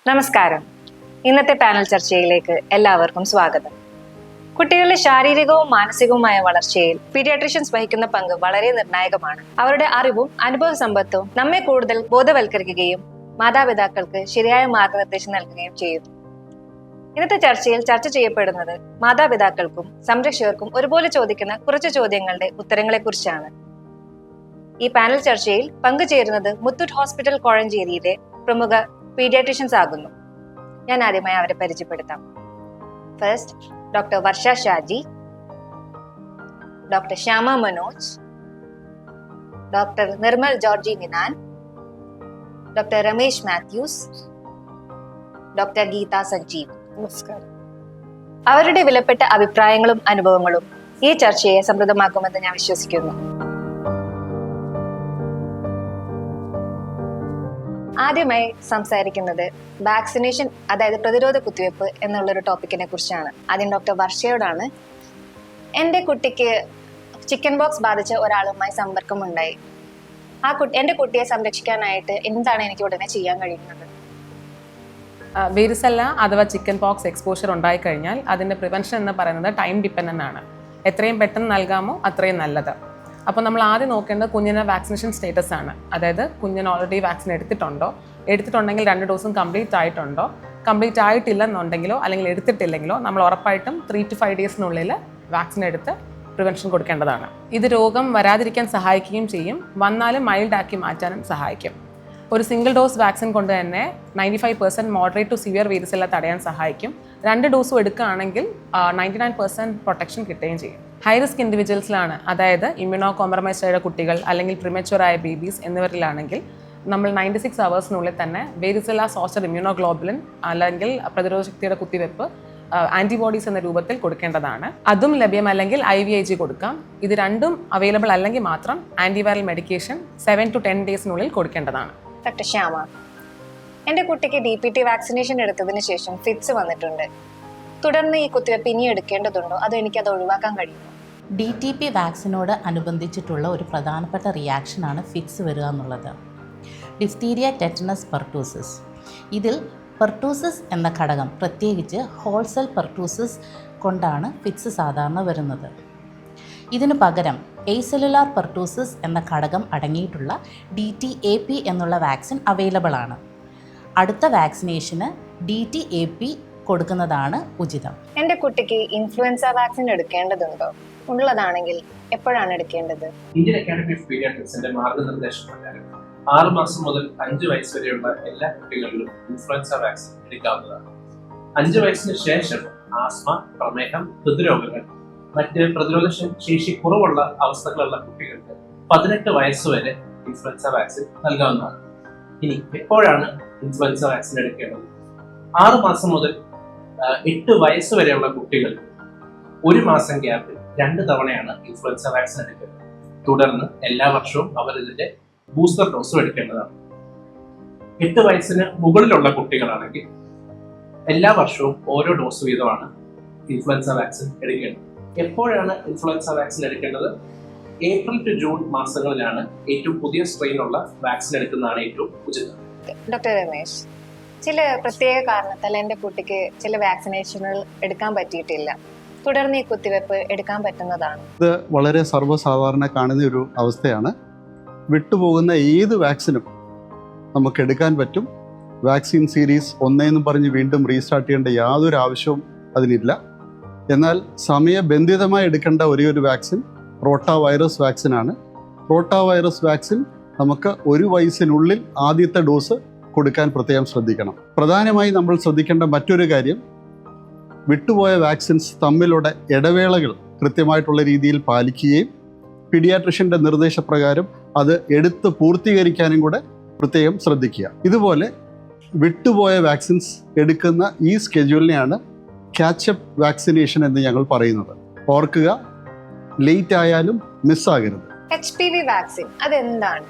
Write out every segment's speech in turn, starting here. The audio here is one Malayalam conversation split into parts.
നമസ്കാരം. ഇന്നത്തെ പാനൽ ചർച്ചയിലേക്ക് എല്ലാവർക്കും സ്വാഗതം. കുട്ടികളുടെ ശാരീരികവും മാനസികവുമായ വളർച്ചയിൽ പീഡിയാട്രീഷ്യൻസ് വഹിക്കുന്ന പങ്ക് വളരെ നിർണായകമാണ്. അവരുടെ അറിവും അനുഭവ സമ്പത്തും നമ്മെ കൂടുതൽ ബോധവൽക്കരിക്കുകയും മാതാപിതാക്കൾക്ക് ശരിയായ മാർഗനിർദ്ദേശം നൽകുകയും ചെയ്യുന്നു. ഇന്നത്തെ ചർച്ചയിൽ ചർച്ച ചെയ്യപ്പെടുന്നത് മാതാപിതാക്കൾക്കും സംരക്ഷകർക്കും ഒരുപോലെ ചോദിക്കുന്ന കുറച്ച് ചോദ്യങ്ങളുടെ ഉത്തരങ്ങളെ കുറിച്ചാണ്. ഈ പാനൽ ചർച്ചയിൽ പങ്കുചേരുന്നത് മുത്തൂറ്റ് ഹോസ്പിറ്റൽ കോഴഞ്ചേരിയിലെ പ്രമുഖ പീഡിയാട്രീഷ്യൻസ് ആകുന്നു. ഞാൻ ആദ്യമായി അവരെ പരിചയപ്പെടുത്താം. First, doctor Varsha Shaji, doctor Shyama Manoj, doctor Nirmal Georgy Ninan, doctor Ramesh Mathews, doctor Geetha Sanjeev. നമസ്കാരം. അവരുടെ വിലപ്പെട്ട അഭിപ്രായങ്ങളും അനുഭവങ്ങളും ഈ ചർച്ചയെ സമൃദ്ധമാക്കുമെന്ന് ഞാൻ വിശ്വസിക്കുന്നു. ആദ്യമായി സംസാരിക്കുന്നത് വാക്സിനേഷൻ, അതായത് പ്രതിരോധ കുത്തിവയ്പ്പ് എന്നുള്ളൊരു ടോപ്പിക്കിനെ കുറിച്ചാണ്. ആദ്യം ഡോക്ടർ വർഷയോടാണ്. എൻ്റെ കുട്ടിക്ക് ചിക്കൻ ബോക്സ് ബാധിച്ച ഒരാളുമായി സമ്പർക്കമുണ്ടായി. എൻ്റെ കുട്ടിയെ സംരക്ഷിക്കാനായിട്ട് എന്താണ് എനിക്ക് ഉടനെ ചെയ്യാൻ കഴിയുന്നത്? വേരിസെല്ല അഥവാ ചിക്കൻ പോക്സ് എക്സ്പോഷർ ഉണ്ടായിക്കഴിഞ്ഞാൽ അതിൻ്റെ പ്രിവെൻഷൻ എന്ന് പറയുന്നത് ടൈം ഡിപ്പെൻഡൻ്റ് ആണ്. എത്രയും പെട്ടെന്ന് നൽകാമോ അത്രയും നല്ലത്. അപ്പോൾ നമ്മൾ ആദ്യം നോക്കേണ്ടത് കുഞ്ഞിന് വാക്സിനേഷൻ സ്റ്റേറ്റസ് ആണ്. അതായത് കുഞ്ഞിന് ഓൾറെഡി വാക്സിൻ എടുത്തിട്ടുണ്ടെങ്കിൽ 2 ഡോസും കംപ്ലീറ്റ് ആയിട്ടുണ്ടോ, കംപ്ലീറ്റ് ആയിട്ടില്ലെന്നുണ്ടെങ്കിലോ അല്ലെങ്കിൽ എടുത്തിട്ടില്ലെങ്കിലോ നമ്മൾ ഉറപ്പായിട്ടും 3 to 5 ഡേയ്സിനുള്ളിൽ വാക്സിൻ എടുത്ത് പ്രിവെൻഷൻ കൊടുക്കേണ്ടതാണ്. ഇത് രോഗം വരാതിരിക്കാൻ സഹായിക്കുകയും ചെയ്യും, വന്നാലും മൈൽഡ് ആക്കി മാറ്റാനും സഹായിക്കും. ഒരു സിംഗിൾ ഡോസ് വാക്സിൻ കൊണ്ട് തന്നെ 95% മോഡറേറ്റ് ടു സിവിയർ വേരിസെല്ല തടയാൻ സഹായിക്കും. 2 ഡോസും എടുക്കുകയാണെങ്കിൽ 99% പ്രൊട്ടക്ഷൻ കിട്ടുകയും ചെയ്യും. ഹൈ റിസ്ക് ഇൻഡിവിജ്വൽസിലാണ്, അതായത് ഇമ്മ്യൂണോ കോംപ്രമൈസ്ഡ് ആയ കുട്ടികൾ അല്ലെങ്കിൽ പ്രിമച്വറായ ബേബീസ് എന്നിവരിലാണെങ്കിൽ നമ്മൾ 96 അവേഴ്സിനുള്ളിൽ തന്നെ വേരിസെല്ല സോസ്റ്റർ ഇമ്മ്യൂണോഗ്ലോബുലിൻ അല്ലെങ്കിൽ പ്രതിരോധ ശക്തിയുടെ കുത്തിവെപ്പ് ആൻറ്റിബോഡീസ് എന്ന രൂപത്തിൽ കൊടുക്കേണ്ടതാണ്. അതും ലഭ്യമല്ലെങ്കിൽ IVIG കൊടുക്കാം. ഇത് രണ്ടും അവൈലബിൾ അല്ലെങ്കിൽ മാത്രം ആൻറ്റിവൈറൽ മെഡിക്കേഷൻ 7 to 10 ഡേയ്സിനുള്ളിൽ കൊടുക്കേണ്ടതാണ്. ഡോക്ടർ ശ്യാമ, എൻ്റെ കുട്ടിക്ക് DPT വാക്സിനേഷൻ എടുത്തതിന് ശേഷം ഫിറ്റ്സ് വന്നിട്ടുണ്ട്. തുടർന്ന് ഈ കുത്തിവെപ്പ് ഇനി എടുക്കേണ്ടതുണ്ടോ, അതോ എനിക്കത് ഒഴിവാക്കാൻ കഴിയുമോ? DTP വാക്സിനോട് അനുബന്ധിച്ചിട്ടുള്ള ഒരു പ്രധാനപ്പെട്ട റിയാക്ഷനാണ് ഫിറ്റ്സ് വരിക എന്നുള്ളത്. Diphtheria, tetanus, pertussis. ഇതിൽ പെർട്ടൂസിസ് എന്ന ഘടകം, പ്രത്യേകിച്ച് ഹോൾസെൽ പെർട്ടൂസിസ് കൊണ്ടാണ് ഫിറ്റ്സ് സാധാരണ വരുന്നത്. ഇതിനു പകരം എസെല്ലുലാർ പെർട്ടൂസിസ് എന്ന ഘടകം അടങ്ങിയിട്ടുള്ള DTAP എന്നുള്ള വാക്സിൻ അവൈലബിൾ ആണ്. അടുത്ത വാക്സിനേഷന് DTAP കൊടുക്കുന്നതാണ് ഉചിതം. എൻ്റെ കുട്ടിക്ക് ഇൻഫ്ലുവൻസ വാക്സിൻ എടുക്കേണ്ടതുണ്ടോ? ഉള്ളതാണെങ്കിൽ എപ്പോഴാണ് എടുക്കേണ്ടത്? ഇന്ത്യൻ അക്കാഡമി ഓഫ് പീഡിയാട്രിക്സിന്റെ മാർഗനിർദ്ദേശം പ്രകാരം 6 മാസം മുതൽ 5 വയസ്സ് വരെയുള്ള എല്ലാ കുട്ടികളിലും ഇൻഫ്ലുവൻസ വാക്സിൻ എടുക്കാവുന്നതാണ്. 5 വയസ്സിന് ശേഷം ആസ്മ, പ്രമേഹം, ഹൃദ്രോഗങ്ങൾ, മറ്റ് പ്രതിരോധ ശേഷി കുറവുള്ള അവസ്ഥകളുള്ള കുട്ടികൾക്ക് 18 വയസ്സ് വരെ ഇൻഫ്ലുവൻസ വാക്സിൻ നൽകാവുന്നതാണ്. ഇനി എപ്പോഴാണ് ഇൻഫ്ലുവൻസ വാക്സിൻ എടുക്കേണ്ടത്? 6 മാസം മുതൽ 8 വയസ്സ് വരെയുള്ള കുട്ടികൾ 1 മാസം ഗ്യാപ്പിൽ 2 തവണയാണ് ഇൻഫ്ലുവൻസ വാക്സിൻ എടുക്കുന്നത്. തുടർന്ന് എല്ലാ വർഷവും അവർ ഇതിന്റെ ബൂസ്റ്റർ ഡോസും എടുക്കേണ്ടതാണ്. 8 വയസ്സിന് മുകളിലുള്ള കുട്ടികളാണെങ്കിൽ എല്ലാ വർഷവും ഓരോ ഡോസ് വീതമാണ് ഇൻഫ്ലുവൻസ വാക്സിൻ എടുക്കേണ്ടത്. എപ്പോഴാണ് ഇൻഫ്ലുവൻസ വാക്സിൻ എടുക്കേണ്ടത്? ഏപ്രിൽ ടു ജൂൺ മാസങ്ങളിലാണ് ഏറ്റവും പുതിയ സ്ട്രെയിനുള്ള വാക്സിൻ എടുക്കുന്നതാണ് ഏറ്റവും ഉചിതം. ഡോക്ടർ രമേശ്, ചില പ്രത്യേക കാരണത്താൽ എൻ്റെ കുട്ടിക്ക് ചില വാക്സിനേഷനുകൾ എടുക്കാൻ പറ്റിയിട്ടില്ല. തുടർന്ന് ഈ കുത്തിവെപ്പ് എടുക്കാൻ പറ്റുന്നതാണ്? ഇത് വളരെ സർവ്വസാധാരണ കാണുന്ന ഒരു അവസ്ഥയാണ്. വിട്ടുപോകുന്ന ഏത് വാക്സിനും നമുക്ക് എടുക്കാൻ പറ്റും. വാക്സിൻ സീരീസ് 1 എന്ന് പറഞ്ഞ് വീണ്ടും റീസ്റ്റാർട്ട് ചെയ്യേണ്ട യാതൊരു ആവശ്യവും അതിനില്ല. എന്നാൽ സമയബന്ധിതമായി എടുക്കേണ്ട ഒരു വാക്സിൻ റോട്ട വൈറസ് വാക്സിനാണ്. റോട്ട വൈറസ് വാക്സിൻ നമുക്ക് 1 വയസ്സിനുള്ളിൽ ആദ്യത്തെ ഡോസ് കൊടുക്കാൻ പ്രത്യേകം ശ്രദ്ധിക്കണം. പ്രധാനമായി നമ്മൾ ശ്രദ്ധിക്കേണ്ട മറ്റൊരു കാര്യം, വിട്ടുപോയ വാക്സിൻസ് തമ്മിലുള്ള ഇടവേളകൾ കൃത്യമായിട്ടുള്ള രീതിയിൽ പാലിക്കുകയും പീഡിയാട്രിഷ്യൻ്റെ നിർദ്ദേശപ്രകാരം അത് എടുത്ത് പൂർത്തീകരിക്കാനും കൂടെ പ്രത്യേകം ശ്രദ്ധിക്കുക. ഇതുപോലെ വിട്ടുപോയ വാക്സിൻസ് എടുക്കുന്ന ഈ സ്കെഡ്യൂളിനെയാണ് ക്യാച്ചപ്പ് വാക്സിനേഷൻ എന്ന് ഞങ്ങൾ പറയുന്നത്. ഓർക്കുക, ലേറ്റ് ആയാലും മിസ്സാകരുത്. HPV വാക്സിൻ അതെന്താണ്?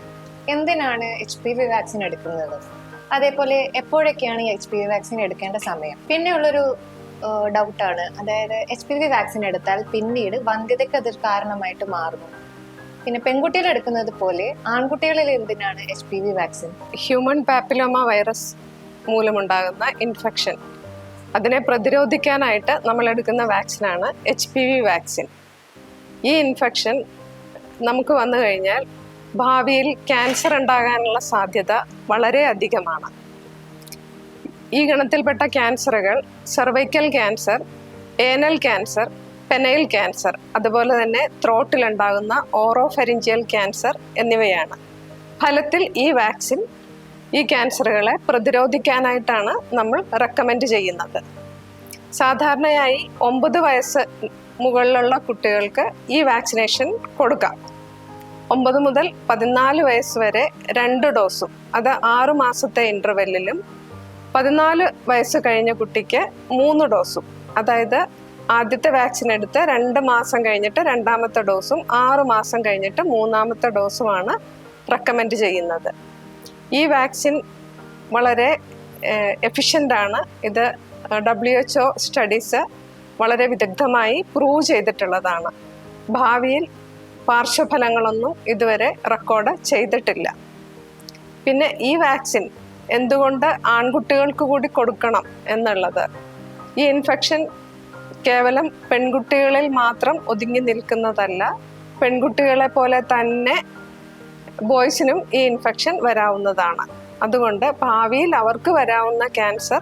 എന്തിനാണ് HPV വാക്സിൻ എടുക്കുന്നത്? അതേപോലെ എപ്പോഴൊക്കെയാണ് ഈ HPV വാക്സിൻ എടുക്കേണ്ട സമയം? പിന്നെ ഉള്ളൊരു ഡൗട്ടാണ്, അതായത് HPV വാക്സിൻ എടുത്താൽ പിന്നീട് വന്ധ്യതയ്ക്ക് അതൊരു കാരണമായിട്ട് മാറുന്നു. പിന്നെ പെൺകുട്ടികൾ എടുക്കുന്നത് പോലെ ആൺകുട്ടികളിൽ എന്തിനാണ് HPV vaccine? Human papilloma virus മൂലമുണ്ടാകുന്ന ഇൻഫെക്ഷൻ, അതിനെ പ്രതിരോധിക്കാനായിട്ട് നമ്മൾ എടുക്കുന്ന വാക്സിനാണ് HPV വാക്സിൻ. ഈ ഇൻഫെക്ഷൻ നമുക്ക് വന്നു കഴിഞ്ഞാൽ ഭാവിയിൽ ക്യാൻസർ ഉണ്ടാകാനുള്ള സാധ്യത വളരെ അധികമാണ്. ഈ ഗണത്തിൽപ്പെട്ട ക്യാൻസറുകൾ cervical cancer, anal cancer, penile cancer, അതുപോലെ തന്നെ ത്രോട്ടിലുണ്ടാകുന്ന ഓറോഫെരിഞ്ചിയൽ ക്യാൻസർ എന്നിവയാണ്. ഫലത്തിൽ ഈ വാക്സിൻ ഈ ക്യാൻസറുകളെ പ്രതിരോധിക്കാനായിട്ടാണ് നമ്മൾ റെക്കമെൻഡ് ചെയ്യുന്നത്. സാധാരണയായി 9 വയസ്സ് മുകളിലുള്ള കുട്ടികൾക്ക് ഈ വാക്സിനേഷൻ കൊടുക്കാം. 9 മുതൽ 14 വയസ്സ് വരെ 2 ഡോസും, അത് 6 മാസത്തെ ഇൻ്റർവെല്ലിലും, 14 വയസ്സ് കഴിഞ്ഞ കുട്ടിക്ക് 3 ഡോസും, അതായത് ആദ്യത്തെ വാക്സിൻ എടുത്ത് 2 മാസം കഴിഞ്ഞിട്ട് 2ാമത്തെ ഡോസും 6 മാസം കഴിഞ്ഞിട്ട് 3ാമത്തെ ഡോസുമാണ് റെക്കമെൻഡ് ചെയ്യുന്നത്. ഈ വാക്സിൻ വളരെ എഫിഷ്യൻ്റാണ്. ഇത് WHO സ്റ്റഡീസ് വളരെ വിദഗ്ധമായി പ്രൂവ് ചെയ്തിട്ടുള്ളതാണ്. ഭാവിയിൽ പാർശ്വഫലങ്ങളൊന്നും ഇതുവരെ റെക്കോർഡ് ചെയ്തിട്ടില്ല. പിന്നെ ഈ വാക്സിൻ എന്തുകൊണ്ട് ആൺകുട്ടികൾക്ക് കൂടി കൊടുക്കണം എന്നുള്ളത്, ഈ ഇൻഫെക്ഷൻ കേവലം പെൺകുട്ടികളിൽ മാത്രം ഒതുങ്ങി നിൽക്കുന്നതല്ല. പെൺകുട്ടികളെ പോലെ തന്നെ ബോയ്സിനും ഈ ഇൻഫെക്ഷൻ വരാവുന്നതാണ്. അതുകൊണ്ട് ഭാവിയിൽ അവർക്ക് വരാവുന്ന ക്യാൻസർ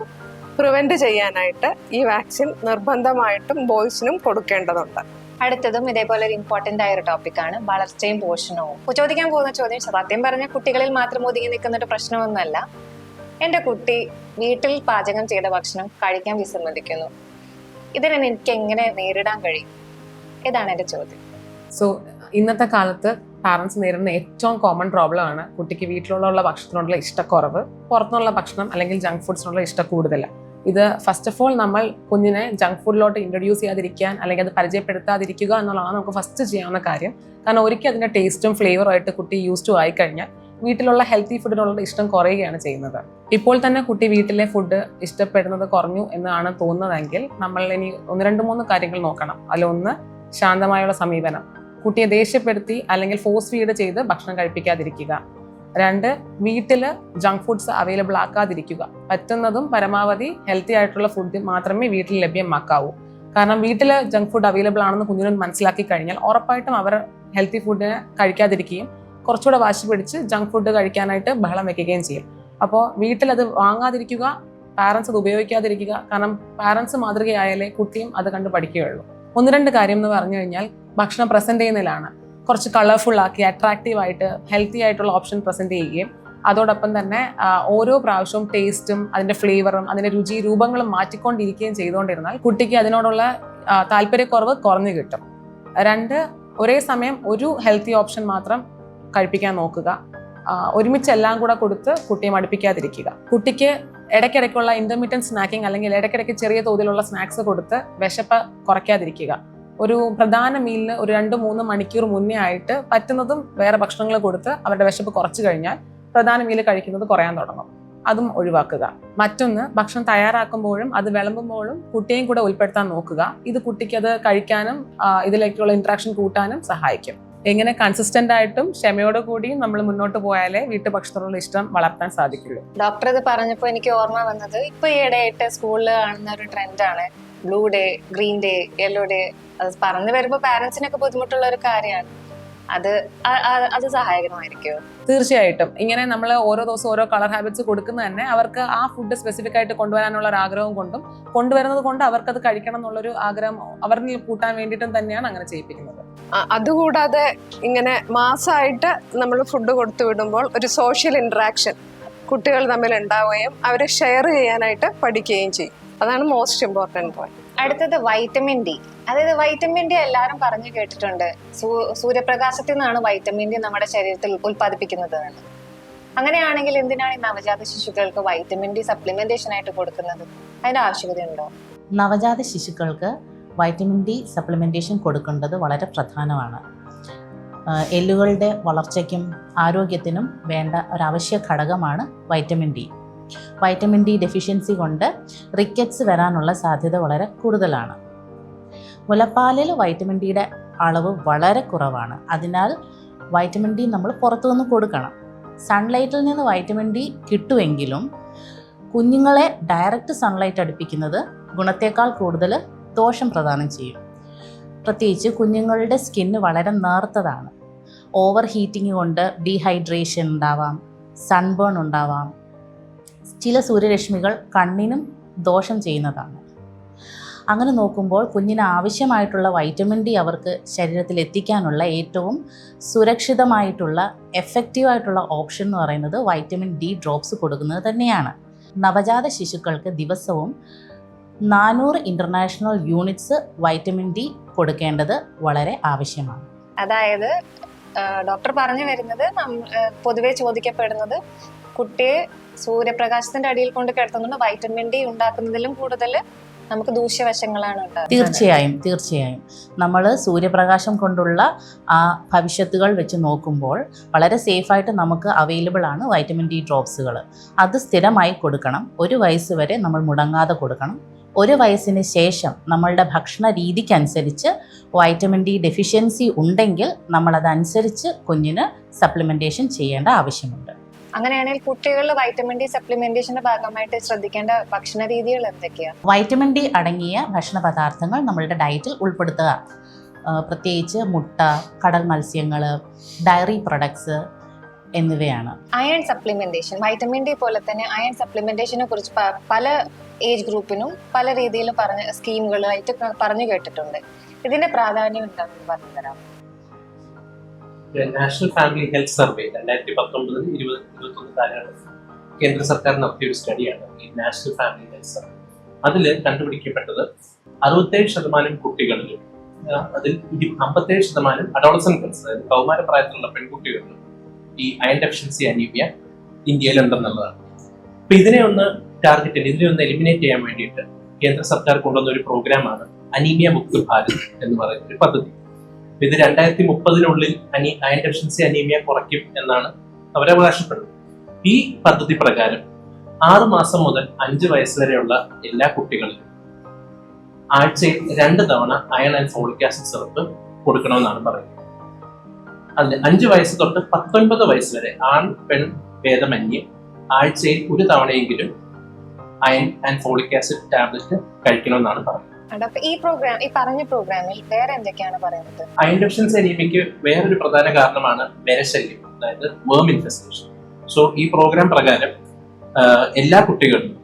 പ്രിവെൻറ്റ് ചെയ്യാനായിട്ട് ഈ വാക്സിൻ നിർബന്ധമായിട്ടും ബോയ്സിനും കൊടുക്കേണ്ടതുണ്ട്. അടുത്തതും ഇതേപോലെ ഒരു ഇമ്പോർട്ടൻ്റ് ആയ ഒരു ടോപ്പിക്കാണ് വളർച്ചയും പോഷണവും. ചോദിക്കാൻ പോകുന്ന ചോദ്യം സത്യം പറഞ്ഞ കുട്ടികളിൽ മാത്രം ഒതുങ്ങി നിൽക്കുന്ന ഒരു പ്രശ്നമൊന്നുമല്ല. എൻ്റെ കുട്ടി വീട്ടിൽ പാചകം ചെയ്ത ഭക്ഷണം കഴിക്കാൻ വിസമ്മതിക്കുന്നു. ഇതിനെ എനിക്ക് എങ്ങനെ നേരിടാൻ കഴിയും? ഇതാണ് എൻ്റെ ചോദ്യം. സോ ഇന്നത്തെ കാലത്ത് പാരൻസ് നേരിടുന്ന ഏറ്റവും കോമൺ പ്രോബ്ലം ആണ് കുട്ടിക്ക് വീട്ടിലുള്ള ഭക്ഷണത്തിനോടുള്ള ഇഷ്ടക്കുറവ്, പുറത്തുനിന്നുള്ള ഭക്ഷണം അല്ലെങ്കിൽ ജങ്ക് ഫുഡ്സിനോടുള്ള ഇഷ്ടം കൂടുതൽ. ഇത് ഫസ്റ്റ് ഓഫ് ഓൾ നമ്മൾ കുഞ്ഞിനെ ജങ്ക് ഫുഡിലോട്ട് ഇൻട്രൊഡ്യൂസ് ചെയ്യാതിരിക്കാൻ അല്ലെങ്കിൽ അത് പരിചയപ്പെടുത്താതിരിക്കുക എന്നുള്ളതാണ് നമുക്ക് ഫസ്റ്റ് ചെയ്യാവുന്ന കാര്യം. കാരണം ഒരിക്കൽ അതിൻ്റെ ടേസ്റ്റും ഫ്ലേവറും ആയിട്ട് കുട്ടി യൂസ് ടു ആയിക്കഴിഞ്ഞാൽ വീട്ടിലുള്ള ഹെൽത്തി ഫുഡിനുള്ള ഇഷ്ടം കുറയുകയാണ് ചെയ്യുന്നത്. ഇപ്പോൾ തന്നെ കുട്ടി വീട്ടിലെ ഫുഡ് ഇഷ്ടപ്പെടുന്നത് കുറഞ്ഞു എന്നാണ് തോന്നുന്നതെങ്കിൽ നമ്മൾ ഇനി 1-2-3 കാര്യങ്ങൾ നോക്കണം. അതിലൊന്ന് ശാന്തമായുള്ള സമീപനം. കുട്ടിയെ ദേഷ്യപ്പെടുത്തി അല്ലെങ്കിൽ ഫോഴ്സ് ഫീഡ് ചെയ്ത് ഭക്ഷണം കഴിപ്പിക്കാതിരിക്കുക. 2, വീട്ടിൽ ജങ്ക് ഫുഡ്സ് അവൈലബിൾ ആക്കാതിരിക്കുക. പറ്റുന്നതും പരമാവധി ഹെൽത്തി ആയിട്ടുള്ള ഫുഡ് മാത്രമേ വീട്ടിൽ ലഭ്യമാക്കാവൂ. കാരണം വീട്ടിൽ ജങ്ക് ഫുഡ് അവൈലബിൾ ആണെന്ന് കുഞ്ഞിനോട് മനസ്സിലാക്കി കഴിഞ്ഞാൽ ഉറപ്പായിട്ടും അവർ ഹെൽത്തി ഫുഡിനെ കഴിക്കാതിരിക്കുകയും കുറച്ചുകൂടെ വാശി പിടിച്ച് ജങ്ക് ഫുഡ് കഴിക്കാനായിട്ട് ബഹളം വെക്കുകയും ചെയ്യും. അപ്പോൾ വീട്ടിലത് വാങ്ങാതിരിക്കുക, പാരൻസ് അത് ഉപയോഗിക്കാതിരിക്കുക. കാരണം പാരൻസ് മാതൃകയായാലേ കുട്ടിയും അത് കണ്ട് പഠിക്കുകയുള്ളൂ. 1-2 കാര്യം എന്ന് പറഞ്ഞു കഴിഞ്ഞാൽ ഭക്ഷണം പ്രസൻറ്റ് ചെയ്യുന്നതിലാണ്. കുറച്ച് കളർഫുൾ ആക്കി അട്രാക്റ്റീവ് ആയിട്ട് ഹെൽത്തി ആയിട്ടുള്ള ഓപ്ഷൻ പ്രസൻറ്റ് ചെയ്യുകയും അതോടൊപ്പം തന്നെ ഓരോ പ്രാവശ്യവും ടേസ്റ്റും അതിൻ്റെ ഫ്ലേവറും അതിൻ്റെ രുചി രൂപങ്ങളും മാറ്റിക്കൊണ്ടിരിക്കുകയും ചെയ്തുകൊണ്ടിരുന്നാൽ കുട്ടിക്ക് അതിനോടുള്ള താല്പര്യക്കുറവ് കുറഞ്ഞു കിട്ടും. 2, ഒരേ സമയം ഒരു ഹെൽത്തി ഓപ്ഷൻ മാത്രം കഴിപ്പിക്കാൻ നോക്കുക. ഒരുമിച്ച് എല്ലാം കൂടെ കൊടുത്ത് കുട്ടിയെ മടുപ്പിക്കാതിരിക്കുക. കുട്ടിക്ക് ഇടയ്ക്കിടയ്ക്കുള്ള ഇൻ്റർമീഡിയറ്റ് സ്നാക്കിംഗ് അല്ലെങ്കിൽ ഇടയ്ക്കിടയ്ക്ക് ചെറിയ തോതിലുള്ള സ്നാക്സ് കൊടുത്ത് വിശപ്പ് കുറയ്ക്കാതിരിക്കുക. ഒരു പ്രധാന മീലിന് ഒരു 2-3 മണിക്കൂർ മുന്നേ ആയിട്ട് പറ്റുന്നതും വേറെ ഭക്ഷണങ്ങൾ കൊടുത്ത് അവരുടെ വിശപ്പ് കുറച്ച് കഴിഞ്ഞാൽ പ്രധാന മീല് കഴിക്കുന്നത് കുറയാൻ തുടങ്ങും. അതും ഒഴിവാക്കുക. മറ്റൊന്ന്, ഭക്ഷണം തയ്യാറാക്കുമ്പോഴും അത് വിളമ്പുമ്പോഴും കുട്ടിയെയും കൂടെ ഉൾപ്പെടുത്താൻ നോക്കുക. ഇത് കുട്ടിക്ക് അത് കഴിക്കാനും ഇതിലേക്കുള്ള ഇൻട്രാക്ഷൻ കൂട്ടാനും സഹായിക്കും. എങ്ങനെ കൺസിസ്റ്റന്റ് ആയിട്ടും ക്ഷമയോട് കൂടിയും നമ്മൾ മുന്നോട്ട് പോയാലേ വീട്ടുഭക്ഷണത്തിനുള്ള ഇഷ്ടം വളർത്താൻ സാധിക്കുള്ളൂ. ഡോക്ടർ ഇത് പറഞ്ഞപ്പോൾ എനിക്ക് ഓർമ്മ വന്നത് ഇപ്പൊ ഈയിടെയായിട്ട് സ്കൂളിൽ കാണുന്ന ഒരു ട്രെൻഡാണ് blue day, green day, yellow day. അത് പറഞ്ഞു വരുമ്പോൾ പാരന്റ്സിനൊക്കെ ബുദ്ധിമുട്ടുള്ള ഒരു കാര്യമാണ്. അത് സഹായകരമായിരിക്കുമോ? തീർച്ചയായിട്ടും. ഇങ്ങനെ നമ്മൾ ഓരോ ദിവസം ഓരോ കളർ ഹാബിറ്റ്സ് കൊടുക്കുന്നത് തന്നെ അവർക്ക് ആ ഫുഡ് സ്പെസിഫിക് ആയിട്ട് കൊണ്ടുവരാനുള്ള ഒരു ആഗ്രഹവും കൊണ്ടും കൊണ്ടുവരുന്നത് കൊണ്ട് അവർക്കത് കഴിക്കണം എന്നുള്ളൊരു ആഗ്രഹം അവരിൽ കൂട്ടാൻ വേണ്ടിയിട്ടും തന്നെയാണ് അങ്ങനെ ചെയ്യിപ്പിക്കുന്നത്. അതുകൂടാതെ ഇങ്ങനെ മാസമായിട്ട് നമ്മൾ ഫുഡ് കൊടുത്തു വിടുമ്പോൾ ഒരു സോഷ്യൽ ഇൻട്രാക്ഷൻ കുട്ടികൾ തമ്മിൽ ഉണ്ടാവുകയും അവർ ഷെയർ ചെയ്യാനായിട്ട് പഠിക്കുകയും ചെയ്യും. അതാണ് മോസ്റ്റ് ഇമ്പോർട്ടൻറ്റ് പോയിന്റ്. അടുത്തത് വൈറ്റമിൻ ഡി. അതായത് വൈറ്റമിൻ ഡി എല്ലാവരും പറഞ്ഞു കേട്ടിട്ടുണ്ട്, സൂര്യപ്രകാശത്തിൽ നിന്നാണ് വൈറ്റമിൻ ഡി നമ്മുടെ ശരീരത്തിൽ ഉൽപ്പാദിപ്പിക്കുന്നത് എന്ന്. അങ്ങനെയാണെങ്കിൽ എന്തിനാണ് ഈ നവജാത ശിശുക്കൾക്ക് വൈറ്റമിൻ ഡി സപ്ലിമെന്റേഷൻ ആയിട്ട് കൊടുക്കുന്നത്? അതിന്റെ ആവശ്യകതയുണ്ടോ? നവജാത ശിശുക്കൾക്ക് വൈറ്റമിൻ ഡി സപ്ലിമെൻറ്റേഷൻ കൊടുക്കേണ്ടത് വളരെ പ്രധാനമാണ്. എല്ലുകളുടെ വളർച്ചയ്ക്കും ആരോഗ്യത്തിനും വേണ്ട ഒരവശ്യ ഘടകമാണ് vitamin D. Vitamin D deficiency കൊണ്ട് റിക്കറ്റ്സ് വരാനുള്ള സാധ്യത വളരെ കൂടുതലാണ്. മുലപ്പാലിൽ വൈറ്റമിൻ ഡിയുടെ അളവ് വളരെ കുറവാണ്. അതിനാൽ വൈറ്റമിൻ ഡി നമ്മൾ പുറത്തുനിന്ന് കൊടുക്കണം. സൺലൈറ്റിൽ നിന്ന് വൈറ്റമിൻ ഡി കിട്ടുമെങ്കിലും കുഞ്ഞുങ്ങളെ ഡയറക്റ്റ് സൺലൈറ്റ് അടുപ്പിക്കുന്നത് ഗുണത്തേക്കാൾ കൂടുതൽ ദോഷം പ്രദാനം ചെയ്യും. പ്രത്യേകിച്ച് കുഞ്ഞുങ്ങളുടെ സ്കിന്ന് വളരെ നേർത്തതാണ്. ഓവർ ഹീറ്റിംഗ് കൊണ്ട് ഡീഹൈഡ്രേഷൻ ഉണ്ടാവാം, സൺബേൺ ഉണ്ടാവാം. ചില സൂര്യരശ്മികൾ കണ്ണിനും ദോഷം ചെയ്യുന്നതാണ്. അങ്ങനെ നോക്കുമ്പോൾ കുഞ്ഞിന് ആവശ്യമായിട്ടുള്ള വൈറ്റമിൻ ഡി അവർക്ക് ശരീരത്തിൽ എത്തിക്കാനുള്ള ഏറ്റവും സുരക്ഷിതമായിട്ടുള്ള എഫക്റ്റീവായിട്ടുള്ള ഓപ്ഷൻ എന്ന് പറയുന്നത് വൈറ്റമിൻ ഡി ഡ്രോപ്സ് കൊടുക്കുന്നത് തന്നെയാണ്. നവജാത ശിശുക്കൾക്ക് ദിവസവും 400 ഇൻ്റർനാഷണൽ യൂണിറ്റ്സ് വൈറ്റമിൻ ഡി കൊടുക്കേണ്ടത് വളരെ ആവശ്യമാണ്. അതായത് ഡോക്ടർ പറഞ്ഞു വരുന്നത് പൊതുവെ ചോദിക്കപ്പെടുന്നത് കുട്ടിയെ സൂര്യപ്രകാശത്തിന്റെ അടിയിൽ കൊണ്ട് കിടത്തുന്നുണ്ട് വൈറ്റമിൻ ഡി ഉണ്ടാക്കുന്നതിലും കൂടുതൽ നമുക്ക് ദൂഷ്യവശങ്ങളാണ് ഉണ്ടാകുന്നത്. തീർച്ചയായും നമ്മൾ സൂര്യപ്രകാശം കൊണ്ടുള്ള ആ ഭവിഷ്യത്തുകൾ വെച്ച് നോക്കുമ്പോൾ വളരെ സേഫായിട്ട് നമുക്ക് അവൈലബിൾ ആണ് വൈറ്റമിൻ ഡി ഡ്രോപ്സുകൾ. അത് സ്ഥിരമായി കൊടുക്കണം. 1 വയസ്സ് വരെ നമ്മൾ മുടങ്ങാതെ കൊടുക്കണം. 1 വയസ്സിന് ശേഷം നമ്മളുടെ ഭക്ഷണ രീതിക്കനുസരിച്ച് വൈറ്റമിൻ ഡി ഡെഫിഷ്യൻസി ഉണ്ടെങ്കിൽ നമ്മളതനുസരിച്ച് കുഞ്ഞിന് സപ്ലിമെൻറ്റേഷൻ ചെയ്യേണ്ട ആവശ്യമുണ്ട്. അങ്ങനെയാണെങ്കിൽ കുട്ടികളിൽ വൈറ്റമിൻ ഡി സപ്ലിമെന്റേഷന്റെ ഭാഗമായിട്ട് ശ്രദ്ധിക്കേണ്ട ഭക്ഷണ രീതികൾ എന്തൊക്കെയാണ്? വൈറ്റമിൻ ഡി അടങ്ങിയ ഭക്ഷണ പദാർത്ഥങ്ങൾ നമ്മളുടെ ഡയറ്റിൽ ഉൾപ്പെടുത്തുക. പ്രത്യേകിച്ച് മുട്ട, കടൽ മത്സ്യങ്ങൾ, ഡയറി പ്രൊഡക്ട്സ് എന്നിവയാണ്. അയൺ സപ്ലിമെന്റേഷൻ, വൈറ്റമിൻ ഡി പോലെ തന്നെ അയൺ സപ്ലിമെന്റേഷനെ കുറിച്ച് പല ഏജ് ഗ്രൂപ്പിനും പല രീതിയിലും സ്കീമുകളായിട്ട് പറഞ്ഞു കേട്ടിട്ടുണ്ട്. ഇതിന്റെ പ്രാധാന്യം എന്താണെന്ന് പറഞ്ഞു തരാം. നാഷണൽ ഫാമിലി ഹെൽത്ത് സർവേ 2019-2021 കാലഘട്ടത്തിൽ കേന്ദ്ര സർക്കാർ നടത്തിയ ഒരു സ്റ്റഡിയാണ് ഈ നാഷണൽ ഫാമിലി ഹെൽത്ത് സർവേ. അതിൽ കണ്ടുപിടിക്കപ്പെട്ടത് 67% കുട്ടികളിലും അതിൽ 57% അഡോളസന്റ് ഗേൾസ്, അതായത് കൗമാരപ്രായത്തിലുള്ള പെൺകുട്ടികളിലും ഈ അയൺ ഡെഫിഷ്യൻസി അനീമിയ ഇന്ത്യയിലുണ്ടെന്നുള്ളതാണ്. അപ്പൊ ഇതിനെ ഒന്ന് എലിമിനേറ്റ് ചെയ്യാൻ വേണ്ടിയിട്ട് കേന്ദ്ര സർക്കാർ കൊണ്ടുവന്ന ഒരു പ്രോഗ്രാമാണ് അനീമിയ മുക്ത് ഭാരത് എന്ന് പറയുന്ന ഒരു പദ്ധതി. ഇത് 2030-നുള്ളിൽ അയൺ ഡെഫിഷ്യൻസി അനീമിയ കുറയ്ക്കും എന്നാണ് അവരവകാശപ്പെടുന്നത്. ഈ പദ്ധതി പ്രകാരം 6 മാസം മുതൽ 5 വയസ്സ് വരെയുള്ള എല്ലാ കുട്ടികളിലും ആഴ്ചയിൽ 2 തവണ iron and folic acid syrup കൊടുക്കണമെന്നാണ് പറയുന്നത്. അതിൽ 5 വയസ്സ് തൊട്ട് 19 വയസ്സ് വരെ ആൺ പെൺ ഭേദമന്യേ ആഴ്ചയിൽ 1 തവണയെങ്കിലും iron and folic acid tablet കഴിക്കണമെന്നാണ് പറയുന്നത്. ഈ പറഞ്ഞ പ്രോഗ്രാമിൽ വേറെ എന്തൊക്കെയാണ് പറയുന്നത്? അയൺ ഡെഫിഷ്യൻസി അനീമിയയ്ക്ക് വേറൊരു പ്രധാന കാരണമാണ് വിരശല്യം, അതായത് വേം ഇൻഫെസ്റ്റേഷൻ. സോ ഈ പ്രോഗ്രാം പ്രകാരം എല്ലാ കുട്ടികളിലും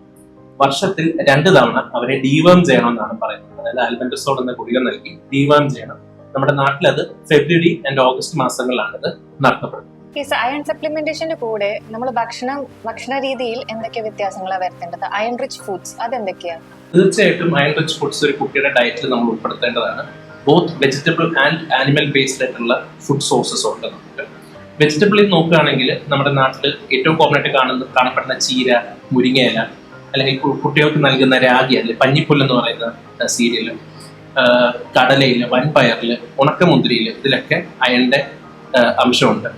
വർഷത്തിൽ 2 തവണ അവരെ ഡീവേം ചെയ്യണമെന്നാണ് പറയുന്നത്. അതായത് ആൽബൻഡസോൾ എന്ന ഗുളിക നൽകി ഡീവേം ചെയ്യണം. നമ്മുടെ നാട്ടിൽ അത് ഫെബ്രുവരി ആൻഡ് ഓഗസ്റ്റ് മാസങ്ങളിലാണ് ഇത് നടത്തപ്പെടുന്നത്. ഈ അയൺ സപ്ലിമെന്റേഷന്റെ കൂടെ നമ്മൾ ഭക്ഷണ രീതിയിൽ എന്തൊക്കെ വ്യത്യാസങ്ങളാണ് വരുത്തേണ്ടത്? അയൺ റിച്ച് ഫുഡ്സ് അതെന്തൊക്കെയാണ്? തീർച്ചയായിട്ടും അയൺ റിച്ച് ഫുഡ്സ് ഒരു കുട്ടിയുടെ ഡയറ്റിൽ നമ്മൾ ഉൾപ്പെടുത്തേണ്ടതാണ്. Both vegetable and animal based ആയിട്ടുള്ള ഫുഡ് സോഴ്സസ് ഉണ്ട് നമുക്ക്. വെജിറ്റബിളിൽ നോക്കുകയാണെങ്കിൽ നമ്മുടെ നാട്ടിൽ ഏറ്റവും കോമൺ ആയിട്ട് കാണപ്പെടുന്ന ചീര, മുരിങ്ങയില, അല്ലെങ്കിൽ കുട്ടികൾക്ക് നൽകുന്ന രാഗി, അല്ലെങ്കിൽ പഞ്ഞിപ്പുല്ല് എന്ന് പറയുന്ന സീരിയല്, കടലയിൽ, വൻപയറിൽ, ഉണക്കമുന്തിരിയിൽ, ഇതിലൊക്കെ അയണിന്റെ അംശമുണ്ട്.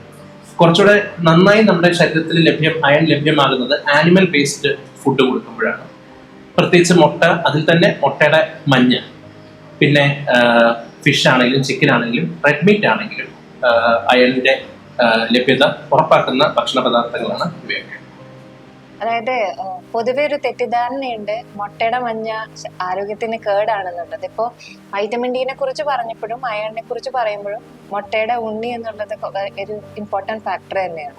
കുറച്ചുകൂടെ നന്നായി നമ്മുടെ ശരീരത്തിൽ അയൺ ലഭ്യമാകുന്നത് ആനിമൽ ബേസ്ഡ് ഫുഡ് കൊടുക്കുമ്പോഴാണ്. പ്രത്യേകിച്ച് മുട്ട, അതിൽ തന്നെ മുട്ടയുടെ മഞ്ഞ, പിന്നെ ഫിഷ് ആണെങ്കിലും ചിക്കൻ ആണെങ്കിലും റെഡ് മീറ്റ് ആണെങ്കിലും അയണിന്റെ ലഭ്യത ഉറപ്പാക്കുന്ന ഭക്ഷണ പദാർത്ഥങ്ങളാണ് ഇവയൊക്കെ. അതായത് പൊതുവെ ഒരു തെറ്റിദ്ധാരണയുണ്ട്, മുട്ടയുടെ മഞ്ഞ ആരോഗ്യത്തിന് കേടാണെന്നുള്ളത്. ഇപ്പോൾ വൈറ്റമിൻ ഡിനെ കുറിച്ച് പറഞ്ഞപ്പോഴും അയണിനെ കുറിച്ച് പറയുമ്പോഴും മുട്ടയുടെ ഉണ്ണി എന്നുള്ളത് ഒരു ഇമ്പോർട്ടന്റ് ഫാക്ടർ തന്നെയാണ്.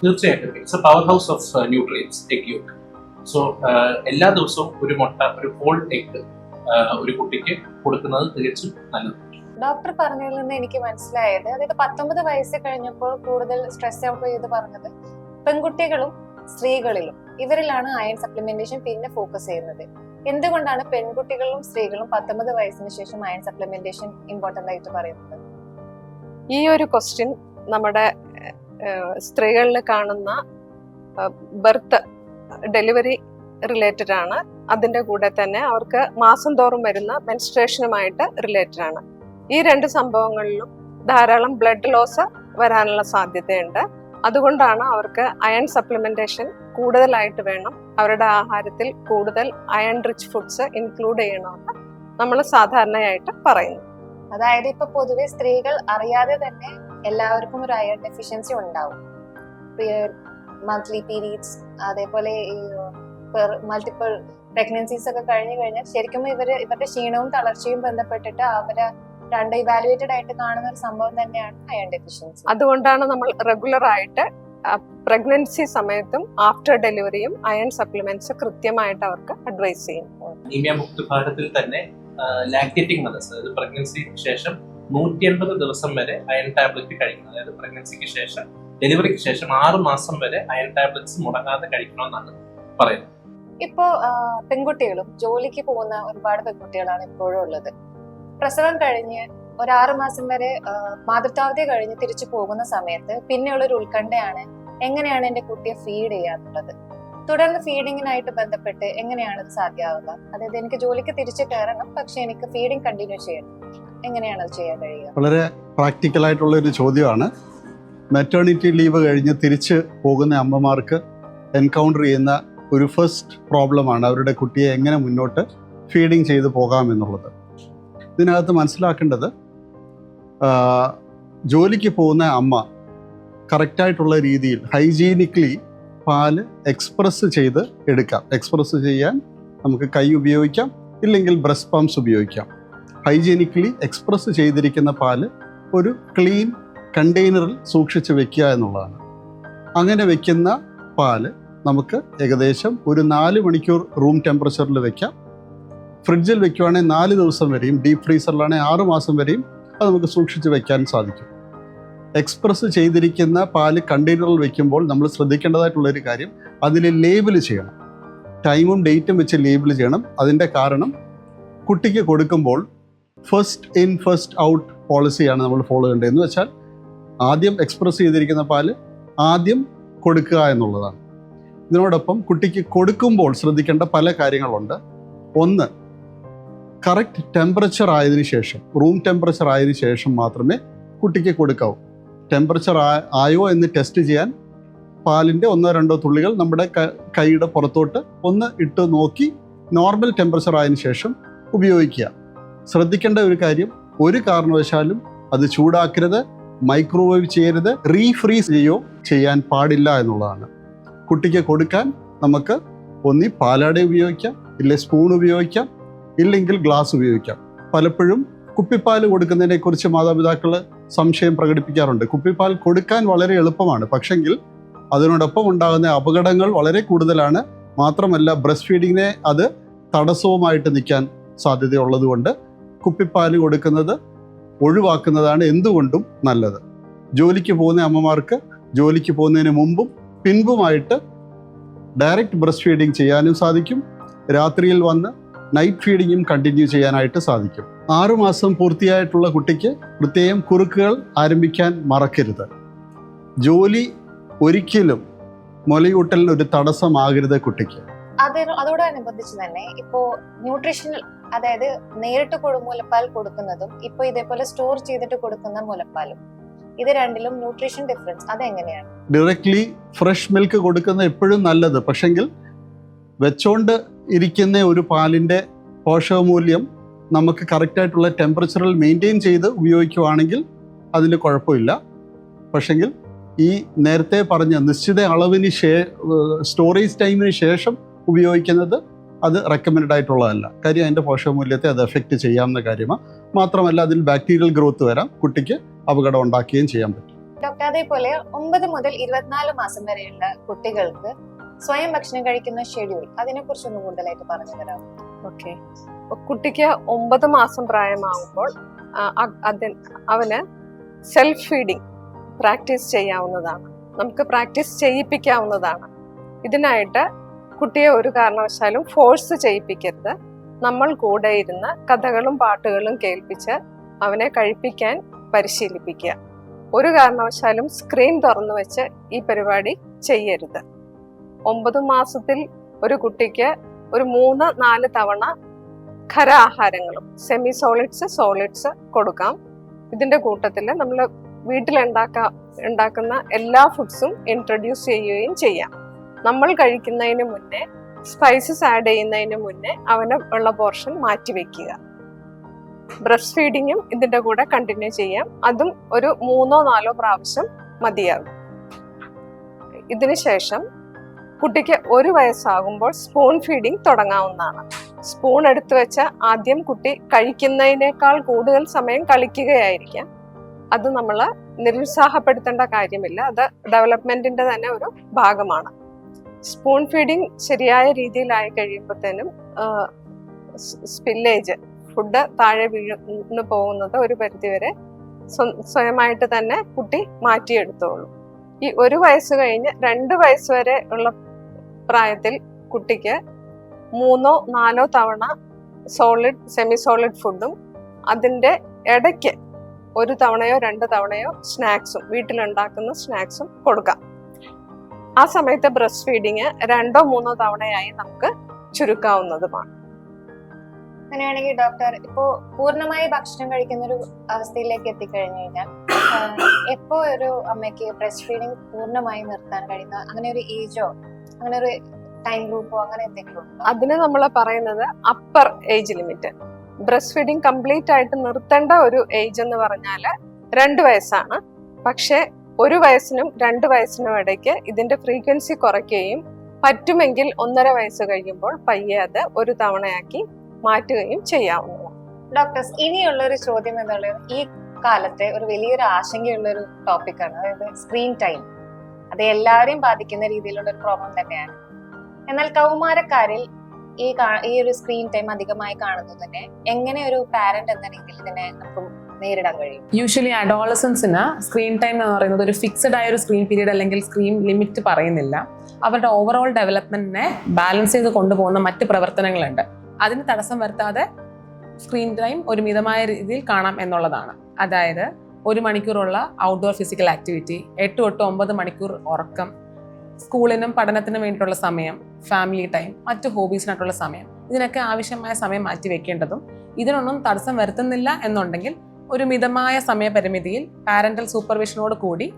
തീർച്ചയായിട്ടും it's A power house of nutrients, egg yoke. So എല്ലാ ദിവസവും ഒരു മുട്ട, ഒരു ഹോൾ എഗ് ഒരു കുട്ടിക്ക് കൊടുക്കുന്നത് തികച്ചും നല്ലതാണ്. ഡോക്ടർ പറഞ്ഞതിൽ നിന്ന് എനിക്ക് മനസ്സിലായത്, അതായത് 19 വയസ്സ് കഴിഞ്ഞപ്പോൾ കൂടുതൽ സ്ട്രെസ് ഔട്ട് ചെയ്ത് പറഞ്ഞത് പെൺകുട്ടികളും സ്ത്രീകളിലും ഇവരിലാണ് അയൺ സപ്ലിമെന്റേഷൻ പിന്നെ ഫോക്കസ് ചെയ്യുന്നത്. എന്തുകൊണ്ടാണ് പെൺകുട്ടികളും സ്ത്രീകളും 19 വയസ്സിന് ശേഷം അയൺ സപ്ലിമെന്റേഷൻ ഇമ്പോർട്ടന്റ് ആയിട്ട് പറയുന്നത്? ഈ ഒരു ക്വസ്റ്റ്യൻ നമ്മുടെ സ്ത്രീകളിൽ കാണുന്ന ഡെലിവറി റിലേറ്റഡ് ആണ്. അതിൻ്റെ കൂടെ തന്നെ അവർക്ക് മാസം തോറും വരുന്ന മെൻസ്ട്രേഷനുമായിട്ട് റിലേറ്റഡ് ആണ്. ഈ 2 സംഭവങ്ങളിലും ധാരാളം ബ്ലഡ് ലോസ് വരാനുള്ള സാധ്യതയുണ്ട്. അതുകൊണ്ടാണ് അവർക്ക് അയൺ സപ്ലിമെന്റേഷൻ കൂടുതലായിട്ട് വേണം. അവരുടെ ആഹാരത്തിൽ കൂടുതൽ അയൺ റിച്ച് ഫുഡ്സ് ഇൻക്ലൂഡ് ചെയ്യണമെന്ന് നമ്മൾ സാധാരണയായിട്ട് പറയുന്നു. അതായത് ഇപ്പൊ പൊതുവെ സ്ത്രീകൾ അറിയാതെ തന്നെ എല്ലാവർക്കും ഒരു അയൺ ഡെഫിഷ്യൻസി ഉണ്ടാവും. മന്ത്ലി പീരീഡ്സ്, അതേപോലെ ഈ മൾട്ടിപ്പിൾ പ്രഗ്നൻസീസ് ഒക്കെ കഴിഞ്ഞു കഴിഞ്ഞാൽ ശരിക്കും ഇവരുടെ ക്ഷീണവും തളർച്ചയും ബന്ധപ്പെട്ടിട്ട് അവരെ ഇവാലുവേറ്റഡ് ആയിട്ട് കാണുന്ന ഒരു സംഭവം തന്നെയാണ് അയൺ ഡെഫിഷ്യൻസി. അതുകൊണ്ടാണ് നമ്മൾ റെഗുലർ ആയിട്ട് പ്രഗ്നൻസി സമയത്തും ആഫ്റ്റർ ഡെലിവറിയും അയൺ സപ്ലിമെന്റ്സ് കൃത്യമായിട്ട് അവർക്ക് അഡ്വൈസ് ചെയ്യും. അനീമിയ മുക്ത ഭാരതത്തിൽ തന്നെ ലാക്ടേറ്റിംഗ് മദർസ്, അതായത് പ്രഗ്നൻസിക്ക് ശേഷം 180 ദിവസം വരെ അയൺ ടാബ്ലറ്റ് കഴിക്കുന്നത്, അതായത് പ്രഗ്നൻസിക്ക് ശേഷം ഡെലിവറിക്ക് ശേഷം 6 മാസം വരെ അയൺ ടാബ്ലറ്റ്സ് മുടങ്ങാതെ കഴിക്കണമെന്നാണ് പറയുന്നത്. ഇപ്പോ പെൺകുട്ടികളും ജോലിക്ക് പോകുന്ന ഒരുപാട് പെൺകുട്ടികളാണ് ഇപ്പോഴും ഉള്ളത്. പ്രസവം കഴിഞ്ഞ് ഒരു 6 മാസം വരെ മാതൃത്വാവധി കഴിഞ്ഞ് തിരിച്ചു പോകുന്ന സമയത്ത് പിന്നെയുള്ളൊരു ഉത്കണ്ഠയാണ് എങ്ങനെയാണ് എന്റെ കുട്ടിയെ ഫീഡ് ചെയ്യാന്നുള്ളത്. തുടർന്ന് ഫീഡിങ്ങിനായിട്ട് ബന്ധപ്പെട്ട് എങ്ങനെയാണ് ഇത് സാധ്യമാവുക? അതായത് എനിക്ക് ജോലിക്ക് തിരിച്ചു കയറണം, പക്ഷെ എനിക്ക് ഫീഡിങ് കണ്ടിന്യൂ ചെയ്യണം, എങ്ങനെയാണ് അത് ചെയ്യാൻ കഴിയുക? വളരെ പ്രാക്ടിക്കൽ ആയിട്ടുള്ള ഒരു ചോദ്യമാണ്. മെറ്റേണിറ്റി ലീവ് കഴിഞ്ഞ് തിരിച്ച് പോകുന്ന അമ്മമാർക്ക് എൻകൗണ്ടർ ചെയ്യുന്ന ഒരു ഫസ്റ്റ് പ്രോബ്ലമാണ് അവരുടെ കുട്ടിയെ എങ്ങനെ മുന്നോട്ട് ഫീഡിങ് ചെയ്ത് പോകാമെന്നുള്ളത്. ഇതിനകത്ത് മനസ്സിലാക്കേണ്ടത്, ജോലിക്ക് പോകുന്ന അമ്മ കറക്റ്റായിട്ടുള്ള രീതിയിൽ ഹൈജീനിക്കലി പാല് എക്സ്പ്രസ് ചെയ്ത് എടുക്കാം. എക്സ്പ്രസ് ചെയ്യാൻ നമുക്ക് കൈ ഉപയോഗിക്കാം, ഇല്ലെങ്കിൽ ബ്രസ്റ്റ് പമ്പ്സ് ഉപയോഗിക്കാം. ഹൈജീനിക്കലി എക്സ്പ്രസ് ചെയ്തിരിക്കുന്ന പാല് ഒരു ക്ലീൻ കണ്ടെയ്നറിൽ സൂക്ഷിച്ച് വെക്കുക എന്നുള്ളതാണ്. അങ്ങനെ വെക്കുന്ന പാല് നമുക്ക് ഏകദേശം ഒരു 4 മണിക്കൂർ റൂം ടെമ്പറേച്ചറിൽ വെക്കാം. ഫ്രിഡ്ജിൽ വെക്കുകയാണെങ്കിൽ 4 ദിവസം വരെയും, ഡീപ് ഫ്രീസറിലാണെങ്കിൽ 6 മാസം വരെയും അത് നമുക്ക് സൂക്ഷിച്ച് വെക്കാൻ സാധിക്കും. എക്സ്പ്രസ് ചെയ്തിരിക്കുന്ന പാല് കണ്ടെയ്നറിൽ വെക്കുമ്പോൾ നമ്മൾ ശ്രദ്ധിക്കേണ്ടതായിട്ടുള്ളൊരു കാര്യം, അതിൽ ലേബിൾ ചെയ്യണം. ടൈമും ഡേറ്റും വെച്ച് ലേബിൾ ചെയ്യണം. അതിൻ്റെ കാരണം, കുട്ടിക്ക് കൊടുക്കുമ്പോൾ ഫസ്റ്റ് ഇൻ ഫസ്റ്റ് ഔട്ട് പോളിസിയാണ് നമ്മൾ ഫോളോ ചെയ്യേണ്ടത്. എന്ന് വെച്ചാൽ ആദ്യം എക്സ്പ്രസ് ചെയ്തിരിക്കുന്ന പാല് ആദ്യം കൊടുക്കുക എന്നുള്ളതാണ്. ഇതിനോടൊപ്പം കുട്ടിക്ക് കൊടുക്കുമ്പോൾ ശ്രദ്ധിക്കേണ്ട പല കാര്യങ്ങളുണ്ട്. ഒന്ന്, കറക്റ്റ് ടെമ്പറേച്ചർ ആയതിനു ശേഷം, റൂം ടെമ്പറേച്ചർ ആയതിനു ശേഷം മാത്രമേ കുട്ടിക്ക് കൊടുക്കാവൂ. ടെമ്പറേച്ചർ ആയോ എന്ന് ടെസ്റ്റ് ചെയ്യാൻ പാലിൻ്റെ 1-2 തുള്ളികൾ നമ്മുടെ കൈയുടെ പുറത്തോട്ട് ഒന്ന് ഇട്ട് നോക്കി നോർമൽ ടെമ്പറേച്ചർ ആയതിനു ശേഷം ഉപയോഗിക്കുക. ശ്രദ്ധിക്കേണ്ട ഒരു കാര്യം, ഒരു കാരണവശാലും അത് ചൂടാക്കരുത്, മൈക്രോവേവ് ചെയ്യരുത്, റീഫ്രീസ് ചെയ്യാൻ പാടില്ല എന്നുള്ളതാണ്. കുട്ടിക്ക് കൊടുക്കാൻ നമുക്ക് ഒന്നി പാലാട ഉപയോഗിക്കാം, ഇല്ലെ സ്പൂൺ ഉപയോഗിക്കാം, ഇല്ലെങ്കിൽ ഗ്ലാസ് ഉപയോഗിക്കാം. പലപ്പോഴും കുപ്പിപ്പാൽ കൊടുക്കുന്നതിനെ കുറിച്ച് മാതാപിതാക്കൾ സംശയം പ്രകടിപ്പിക്കാറുണ്ട്. കുപ്പിപ്പാൽ കൊടുക്കാൻ വളരെ എളുപ്പമാണ്, പക്ഷെങ്കിൽ അതിനോടൊപ്പം ഉണ്ടാകുന്ന അപകടങ്ങൾ വളരെ കൂടുതലാണ്. മാത്രമല്ല ബ്രസ്റ്റ് ഫീഡിങ്ങിനെ അത് തടസ്സവുമായിട്ട് നിൽക്കാൻ സാധ്യതയുള്ളതുകൊണ്ട് കുപ്പിപ്പാൽ കൊടുക്കുന്നത് ഒഴിവാക്കുന്നതാണ് എന്തുകൊണ്ടും നല്ലത്. ജോലിക്ക് പോകുന്ന അമ്മമാർക്ക് ജോലിക്ക് പോകുന്നതിന് മുമ്പും പിൻപുമായിട്ട് ഡയറക്റ്റ് ബ്രസ്റ്റ് ഫീഡിങ് ചെയ്യാനും സാധിക്കും. രാത്രിയിൽ വന്ന് നൈറ്റ് ഫീഡിങ്ങും കണ്ടിന്യൂ ചെയ്യാനായിട്ട് സാധിക്കും. 6 മാസം പൂർത്തിയായിട്ടുള്ള കുട്ടിക്ക് പ്രത്യേകം കുറുക്കുകൾ ആരംഭിക്കാൻ മറക്കരുത്. ജോലി ഒരിക്കലും മുലയൂട്ടലിന് ഒരു തടസ്സമാകരുത് കുട്ടിക്ക്. അതോടനുബന്ധിച്ച് തന്നെ ഇപ്പോ ന്യൂട്രീഷണൽ, അതായത് നേരിട്ട് മുലപ്പാൽ കൊടുക്കുന്നതും ഇപ്പൊ ഇതേപോലെ സ്റ്റോർ ചെയ്തിട്ട് കൊടുക്കുന്ന മുലപ്പാലും, ഇത് രണ്ടിലും ന്യൂട്രീഷൻ ഡിഫറൻസ് അതെങ്ങനെയാണ്? ഡയറക്ട്ലി ഫ്രഷ് മിൽക്ക് കൊടുക്കുന്നത് എപ്പോഴും നല്ലത്. പക്ഷെങ്കിൽ വെച്ചോണ്ട് ഇരിക്കുന്ന ഒരു പാലിൻ്റെ പോഷകമൂല്യം നമുക്ക് കറക്റ്റായിട്ടുള്ള ടെമ്പറേച്ചറിൽ മെയിൻറ്റെയിൻ ചെയ്ത് ഉപയോഗിക്കുകയാണെങ്കിൽ അതിൽ കുഴപ്പമില്ല. പക്ഷെങ്കിൽ ഈ നേരത്തെ പറഞ്ഞ നിശ്ചിത അളവിന് സ്റ്റോറേജ് ടൈമിന് ശേഷം ഉപയോഗിക്കുന്നത് അത് റെക്കമെൻഡ് ആയിട്ടുള്ളതല്ല. കാര്യം അതിൻ്റെ പോഷകമൂല്യത്തെ അത് എഫക്റ്റ് ചെയ്യാവുന്ന കാര്യമാണ്. മാത്രമല്ല അതിൽ ബാക്ടീരിയൽ ഗ്രോത്ത് വരാം, കുട്ടിക്ക് അപകടം ഉണ്ടാക്കുകയും ചെയ്യാൻ പറ്റും. ഡോക്ടർ, അതേപോലെ 9 മുതൽ 24 മാസം വരെയുള്ള കുട്ടികൾക്ക് സ്വയം ഭക്ഷണം കഴിക്കുന്ന ഷെഡ്യൂൾ, അതിനെ കുറിച്ചൊന്ന് കൂടുതലായിട്ട് പറഞ്ഞു തരാം. ഓക്കെ, കുട്ടിക്ക് 9 മാസം പ്രായമാകുമ്പോൾ അവന് സെൽഫ് ഫീഡിങ് പ്രാക്ടീസ് ചെയ്യാവുന്നതാണ്. നമുക്ക് പ്രാക്ടീസ് ചെയ്യിപ്പിക്കാവുന്നതാണ്. ഇതിനായിട്ട് കുട്ടിയെ ഒരു കാരണവശാലും ഫോഴ്സ് ചെയ്യിപ്പിക്കരുത്. നമ്മൾ കൂടെ ഇരുന്ന് കഥകളും പാട്ടുകളും കേൾപ്പിച്ച് അവനെ കഴിപ്പിക്കാൻ പരിശീലിപ്പിക്കുക. ഒരു കാരണവശാലും സ്ക്രീൻ തുറന്നു വെച്ച് ഈ പരിപാടി ചെയ്യരുത്. 9 മാസത്തിൽ ഒരു കുട്ടിക്ക് ഒരു 3-4 തവണ ഖര ആഹാരങ്ങളും സെമി സോളിഡ്സ് കൊടുക്കാം. ഇതിന്റെ കൂട്ടത്തിൽ നമ്മൾ വീട്ടിലുണ്ടാക്കുന്ന എല്ലാ ഫുഡ്സും ഇൻട്രൊഡ്യൂസ് ചെയ്യുകയും ചെയ്യാം. നമ്മൾ കഴിക്കുന്നതിന് മുന്നേ, സ്പൈസസ് ആഡ് ചെയ്യുന്നതിന് മുന്നേ അവന് ഉള്ള പോർഷൻ മാറ്റി വെക്കുക. ബ്രസ്റ്റ് ഫീഡിങ്ങും ഇതിന്റെ കൂടെ കണ്ടിന്യൂ ചെയ്യാം. അതും ഒരു 3-4 പ്രാവശ്യം മതിയാകും. ഇതിനുശേഷം കുട്ടിക്ക് 1 വയസ്സാകുമ്പോൾ സ്പൂൺ ഫീഡിങ് തുടങ്ങാവുന്നതാണ്. സ്പൂൺ എടുത്തു വെച്ച ആദ്യം കുട്ടി കഴിക്കുന്നതിനേക്കാൾ കൂടുതൽ സമയം കളിക്കുകയായിരിക്കാം. അത് നമ്മൾ നിരുത്സാഹപ്പെടുത്തേണ്ട കാര്യമില്ല. അത് ഡെവലപ്മെന്റിന്റെ തന്നെ ഒരു ഭാഗമാണ്. സ്പൂൺ ഫീഡിങ് ശരിയായ രീതിയിലായി കഴിയുമ്പോഴത്തേനും സ്പില്ലേജ്, ഫുഡ് താഴെ വീണ് പോകുന്നത് ഒരു പരിധിവരെ സ്വയമായിട്ട് തന്നെ കുട്ടി മാറ്റിയെടുത്തോളൂ. ഈ 1 വയസ്സ് കഴിഞ്ഞ് 2 വയസ്സ് വരെ ഉള്ള പ്രായത്തിൽ കുട്ടിക്ക് 3 or 4 തവണ സോളിഡ്, സെമി സോളിഡ് ഫുഡും അതിൻ്റെ ഇടയ്ക്ക് 1 തവണയോ 2 തവണയോ സ്നാക്സും, വീട്ടിലുണ്ടാക്കുന്ന സ്നാക്സും കൊടുക്കാം. ആ സമയത്ത് ബ്രസ്റ്റ് ഫീഡിങ് 2 or 3 തവണയായി നമുക്ക് ചുരുക്കാവുന്നതുമാണ്. അങ്ങനെയാണെങ്കിൽ ഡോക്ടർ, ഇപ്പോ പൂർണ്ണമായി ഭക്ഷണം കഴിക്കുന്ന ഒരു അവസ്ഥയിലേക്ക് എത്തിക്കഴിഞ്ഞു കഴിഞ്ഞാൽ എപ്പോ ഒരു അമ്മയ്ക്ക് ബ്രസ്റ്റ് ഫീഡിങ് പൂർണ്ണമായി നിർത്താൻ കഴിയുന്ന അങ്ങനെ ഒരു ഏജോ അങ്ങനെ ഒരു ടൈം ഗ്രൂപ്പോ അങ്ങനെ എന്തെങ്കിലും ഉണ്ടോ? അതിന് നമ്മൾ പറയുന്നത് upper age limit. Breast feeding complete ആയിട്ട് നിർത്തേണ്ട ഒരു ഏജ് എന്ന് പറഞ്ഞാൽ 2 വയസ്സാണ്. പക്ഷേ 1 വയസ്സിനും 2 വയസ്സിനും ഇടയ്ക്ക് ഇതിന്റെ ഫ്രീക്വൻസി കുറയ്ക്കുകയും പറ്റുമെങ്കിൽ 1.5 വയസ്സ് കഴിയുമ്പോൾ പയ്യെ അത് 1 തവണയാക്കി മാറ്റുകയും ചെയ്യാവുന്നതാണ്. ഡോക്ടേഴ്സ്, ഇനിയുള്ള ഒരു ചോദ്യം എന്നുള്ളത് ഈ കാലത്തെ ഒരു വലിയൊരു ആശങ്കയുള്ള ഒരു ടോപ്പിക്കാണ്, അതായത് സ്ക്രീൻ ടൈം. അത് എല്ലാവരെയും ബാധിക്കുന്ന രീതിയിലുള്ള ഒരു പ്രോബ്ലം തന്നെയാണ്. എന്നാൽ കൗമാരക്കാരിൽ ഈ ഒരു സ്ക്രീൻ ടൈം അധികമായി കാണുന്നതിനെ എങ്ങനെ ഒരു പാരന്റ് എന്ന രീതിയിൽ ഇതിനെ നമുക്ക് നേരിടാൻ കഴിയും? യൂഷ്വലി അഡോളസൻസിന് സ്ക്രീൻ ടൈം എന്ന് പറയുന്നത് ഒരു ഫിക്സഡ് ആയ ഒരു സ്ക്രീൻ പീരീഡ് അല്ലെങ്കിൽ സ്ക്രീൻ ലിമിറ്റ് പറയുന്നില്ല. അവരുടെ ഓവറോൾ ഡെവലപ്മെന്റിനെ ബാലൻസ് ചെയ്ത് കൊണ്ടുപോകുന്ന മറ്റ് പ്രവർത്തനങ്ങളുണ്ട്. അതിന് തടസ്സം വരുത്താതെ സ്ക്രീൻ ടൈം ഒരു മിതമായ രീതിയിൽ കാണാം എന്നുള്ളതാണ്. അതായത് 1 മണിക്കൂറുള്ള ഔട്ട്ഡോർ ഫിസിക്കൽ ആക്ടിവിറ്റി, 8 തൊട്ട് 9 മണിക്കൂർ ഉറക്കം, സ്കൂളിനും പഠനത്തിനും വേണ്ടിയിട്ടുള്ള സമയം, ഫാമിലി ടൈം, മറ്റ് ഹോബീസിനായിട്ടുള്ള സമയം, ഇതിനൊക്കെ ആവശ്യമായ സമയം മാറ്റി വെക്കേണ്ടതും ഇതിനൊന്നും തടസ്സം വരുത്തുന്നില്ല എന്നുണ്ടെങ്കിൽ ഒരു മിതമായ സമയപരിമിതിയിൽ പാരന്റൽ സൂപ്പർവിഷനോട് കൂടി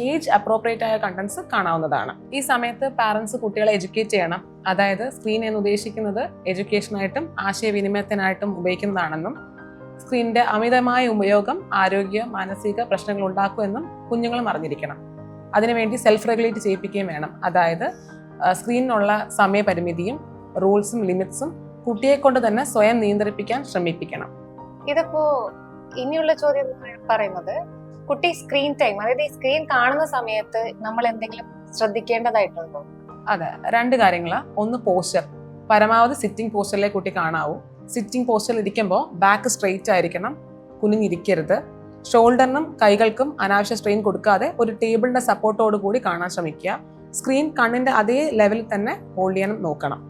ഏജ് അപ്രോപ്രിയേറ്റ് ആയ കണ്ടന്റ്സ് കാണാവുന്നതാണ്. ഈ സമയത്ത് പാരന്റ്സ് കുട്ടികളെ എഡ്യൂക്കേറ്റ് ചെയ്യണം. അതായത് സ്ക്രീൻ എന്ന് ഉദ്ദേശിക്കുന്നത് എഡ്യൂക്കേഷനായിട്ടും ആശയവിനിമയത്തിനായിട്ടും ഉപയോഗിക്കുന്നതാണെന്നും സ്ക്രീനിന്റെ അമിതമായ ഉപയോഗം ആരോഗ്യ മാനസിക പ്രശ്നങ്ങൾ ഉണ്ടാക്കുമെന്നും കുഞ്ഞുങ്ങളും അറിഞ്ഞിരിക്കണം. അതിനുവേണ്ടി സെൽഫ് റെഗുലേറ്റ് ചെയ്യിപ്പിക്കുകയും വേണം. അതായത് സ്ക്രീനിനുള്ള സമയപരിമിതിയും റൂൾസും ലിമിറ്റ്സും കുട്ടിയെ കൊണ്ട് തന്നെ സ്വയം നിയന്ത്രിപ്പിക്കാൻ ശ്രമിപ്പിക്കണം. ഇതിപ്പോ ഇനിയുള്ള ചോദ്യം പറയുന്നത്, കുട്ടി സ്ക്രീൻ ടൈം, അതായത് ഈ സ്ക്രീൻ കാണുന്ന സമയത്ത് നമ്മൾ എന്തെങ്കിലും ശ്രദ്ധിക്കേണ്ടതായിട്ടുണ്ടോ? അതെ, 2 കാര്യങ്ങളാണ്. ഒന്ന് പോസ്ചർ, പരമാവധി സിറ്റിംഗ് പോസ്ചറിലെ കുട്ടി കാണാവൂ. സിറ്റിംഗ് പോസ്ചറിൽ ഇരിക്കുമ്പോൾ ബാക്ക് സ്ട്രെയിറ്റ് ആയിരിക്കണം, കുനിഞ്ഞിരിക്കരുത്. ഷോൾഡറിനും കൈകൾക്കും അനാവശ്യ സ്ട്രെയിൻ കൊടുക്കാതെ ഒരു ടേബിളിന്റെ സപ്പോർട്ടോട് കൂടി കാണാൻ ശ്രമിക്കുക. സ്ക്രീൻ കണ്ണിന്റെ അതേ ലെവലിൽ തന്നെ ഹോൾഡ് ചെയ്യാനും നോക്കണം.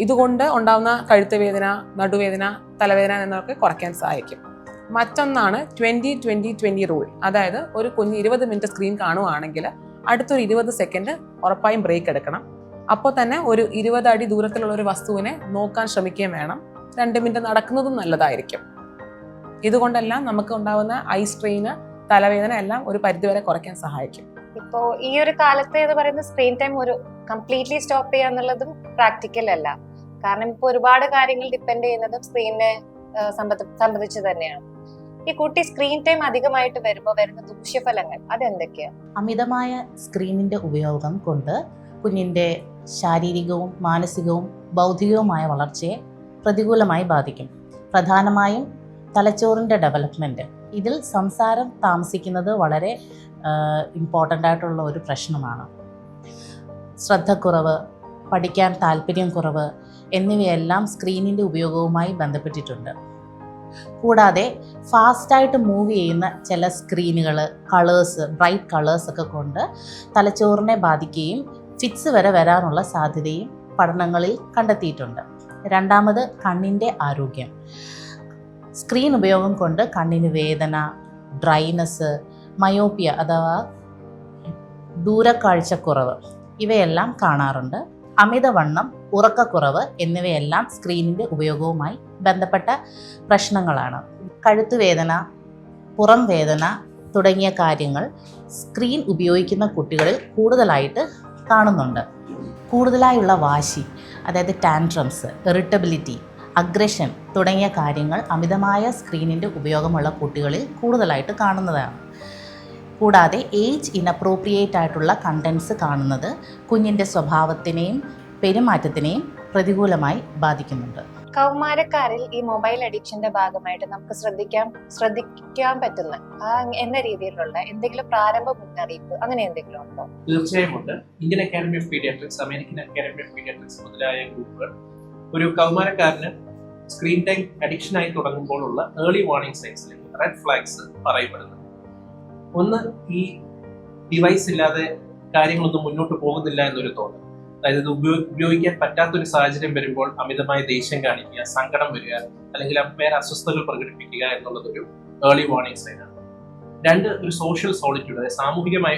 ഇതുകൊണ്ട് ഉണ്ടാകുന്ന കഴുത്ത് വേദന, നടുവേദന, തലവേദന എന്നൊക്കെ കുറയ്ക്കാൻ സഹായിക്കും. മറ്റൊന്നാണ് 20-20-20 റൂൾ. അതായത് ഒരു കുഞ്ഞ് 20 മിനിറ്റ് സ്ക്രീൻ കാണുകയാണെങ്കിൽ അടുത്തൊരു 20 സെക്കൻഡ് ഉറപ്പായും ബ്രേക്ക് എടുക്കണം. അപ്പോൾ തന്നെ ഒരു 20 അടി ദൂരത്തിലുള്ള ഒരു വസ്തുവിനെ നോക്കാൻ ശ്രമിക്കുകയും വേണം. 2 മിനിറ്റ് നടക്കുന്നതും നല്ലതായിരിക്കും. ഇതുകൊണ്ടെല്ലാം നമുക്ക് ഉണ്ടാകുന്ന ഐ സ്ട്രെയിന്, തലവേദന എല്ലാം ഒരു പരിധിവരെ കുറയ്ക്കാൻ സഹായിക്കും. ഇപ്പോ ഈ ഒരു കാലത്ത് എന്ന് പറയുന്ന സ്ക്രീൻ ടൈം ഒരു കംപ്ലീറ്റ്ലി സ്റ്റോപ്പ് ചെയ്യുക എന്നുള്ളതും പ്രാക്ടിക്കൽ അല്ല. കാരണം ഇപ്പൊ ഒരുപാട് കാര്യങ്ങൾ ഡിപ്പെൻഡ് ചെയ്യുന്നതും സ്ക്രീനിനെ സംബന്ധിച്ച് തന്നെയാണ്. ഈ കുട്ടി സ്ക്രീൻ ടൈം അധികമായിട്ട് വരുമ്പോൾ വരുന്ന ദൂഷ്യഫലങ്ങൾ അതെന്തൊക്കെയാണ്? അമിതമായ സ്ക്രീനിന്റെ ഉപയോഗം കൊണ്ട് കുഞ്ഞിന്റെ ശാരീരികവും മാനസികവും ബൗദ്ധികവുമായ വളർച്ചയെ പ്രതികൂലമായി ബാധിക്കും. പ്രധാനമായും തലച്ചോറിൻ്റെ ഡെവലപ്മെൻറ്റ്. ഇതിൽ സംസാരം താമസിക്കുന്നത് വളരെ ഇമ്പോർട്ടൻ്റ് ആയിട്ടുള്ള ഒരു പ്രശ്നമാണ്. ശ്രദ്ധക്കുറവ്, പഠിക്കാൻ താല്പര്യം കുറവ് എന്നിവയെല്ലാം സ്ക്രീനിൻ്റെ ഉപയോഗവുമായി ബന്ധപ്പെട്ടിട്ടുണ്ട്. കൂടാതെ ഫാസ്റ്റായിട്ട് മൂവ് ചെയ്യുന്ന ചില സ്ക്രീനുകൾ, കളേഴ്സ്, ബ്രൈറ്റ് കളേഴ്സൊക്കെ കൊണ്ട് തലച്ചോറിനെ ബാധിക്കുകയും ഫിറ്റ്സ് വരെ വരാനുള്ള സാധ്യതയും പഠനങ്ങളിൽ കണ്ടെത്തിയിട്ടുണ്ട്. രണ്ടാമത്, കണ്ണിൻ്റെ ആരോഗ്യം. സ്ക്രീൻ ഉപയോഗം കൊണ്ട് കണ്ണിന് വേദന, ഡ്രൈനസ്, മയോപ്പിയ അഥവാ ദൂരക്കാഴ്ചക്കുറവ് ഇവയെല്ലാം കാണാറുണ്ട്. അമിതവണ്ണം, ഉറക്കക്കുറവ് എന്നിവയെല്ലാം സ്ക്രീനിൻ്റെ ഉപയോഗവുമായി ബന്ധപ്പെട്ട പ്രശ്നങ്ങളാണ്. കഴുത്തുവേദന, പുറം വേദന തുടങ്ങിയ കാര്യങ്ങൾ സ്ക്രീൻ ഉപയോഗിക്കുന്ന കുട്ടികളിൽ കൂടുതലായിട്ട് കാണുന്നുണ്ട്. കൂടുതലായുള്ള വാശി, അതായത് ടാൻട്രംസ്, ഇറിറ്റബിലിറ്റി, അഗ്രഷൻ തുടങ്ങിയ കാര്യങ്ങൾ അമിതമായ സ്ക്രീനിൻ്റെ ഉപയോഗമുള്ള കുട്ടികളിൽ കൂടുതലായിട്ട് കാണുന്നതാണ്. കൂടാതെ ഏജ് ഇനപ്രോപ്രിയേറ്റ് ആയിട്ടുള്ള കണ്ടൻസ് കാണുന്നത് കുഞ്ഞിൻ്റെ സ്വഭാവത്തിനെയും പെരുമാറ്റത്തിനെയും പ്രതികൂലമായി ബാധിക്കുന്നുണ്ട്. കൗമാരക്കാരിൽ ഈ മൊബൈൽ അഡിക്ഷന്റെ ഭാഗമായിട്ട് നമുക്ക് ശ്രദ്ധിക്കാൻ പറ്റുന്ന എന്ന രീതിയിലുള്ള എന്തെങ്കിലും പ്രാരംഭ മുന്നറിയിപ്പ് അങ്ങനെ എന്തെങ്കിലും ഉണ്ടോ? തീർച്ചയായും ഉണ്ട്. Indian academy of pediatrics, American academy of pediatrics മുതലായ ഗ്രൂപ്പുകൾ ഒരു കൗമാരക്കാരന് സ്ക്രീൻ ടൈം അഡിക്ഷൻ ആയി തുടങ്ങുമ്പോഴുള്ള ഏർലി വാർണിംഗ് സൈൻസ് അല്ലെങ്കിൽ റെഡ് ഫ്ലാഗ്സ് പറയപ്പെടുന്നു. ഒന്ന്, ഈ ഡിവൈസ് ഇല്ലാതെ കാര്യങ്ങളൊന്നും മുന്നോട്ട് പോകുന്നില്ല എന്നൊരു തോന്നൽ. അതായത് ഇത് ഉപയോഗിക്കാൻ പറ്റാത്തൊരു സാഹചര്യം വരുമ്പോൾ അമിതമായ ദേഷ്യം കാണിക്കുക, സങ്കടം വരിക, അല്ലെങ്കിൽ വേറെ അസ്വസ്ഥതകൾ പ്രകടിപ്പിക്കുക എന്നുള്ളതൊരു ഏർലി വാർണിംഗ് സൈനാണ്. രണ്ട്, ഒരു സോഷ്യൽ സോളിറ്റ്യൂഡ്, അതായത് സാമൂഹികമായി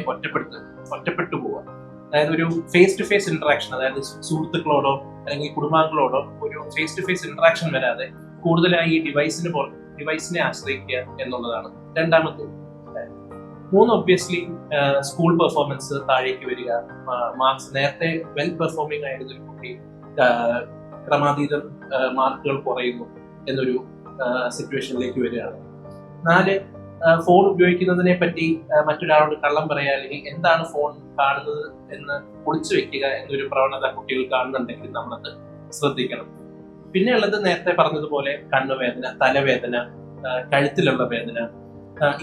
ഒറ്റപ്പെട്ടു പോവുക. അതായത് ഒരു ഫേസ് ടു ഫേസ് ഇന്ററാക്ഷൻ, അതായത് സുഹൃത്തുക്കളോടോ അല്ലെങ്കിൽ കുടുംബാംഗങ്ങളോടോ ഒരു ഫേസ് ടു ഫേസ് ഇന്ററാക്ഷൻ വരാതെ കൂടുതലായി ഈ ഡിവൈസിനെ ആശ്രയിക്കുക എന്നുള്ളതാണ് രണ്ടാമത്തെ. മൂന്ന്, ഒബ്വിയസ്ലി സ്കൂൾ പെർഫോമൻസ് താഴേക്ക് വരിക, മാർക്സ് നേരത്തെ വെൽ പെർഫോമിംഗ് ആയിരുന്ന ഒരു കുട്ടി ക്രമാതീതം മാർക്കുകൾ കുറയുന്നു എന്നൊരു സിറ്റുവേഷനിലേക്ക് വരികയാണ്. നാല്, ഫോൺ ഉപയോഗിക്കുന്നതിനെ പറ്റി മറ്റൊരാളോട് കള്ളം പറയുക, അല്ലെങ്കിൽ എന്താണ് ഫോൺ കാണുന്നത് എന്ന് ഒളിച്ചു വെക്കുക എന്നൊരു പ്രവണത കുട്ടികൾ കാണുന്നുണ്ടെങ്കിൽ നമ്മളത് ശ്രദ്ധിക്കണം. പിന്നെ ഉള്ളത് നേരത്തെ പറഞ്ഞതുപോലെ കണ്ണുവേദന, തലവേദന, കഴുത്തിലുള്ള വേദന,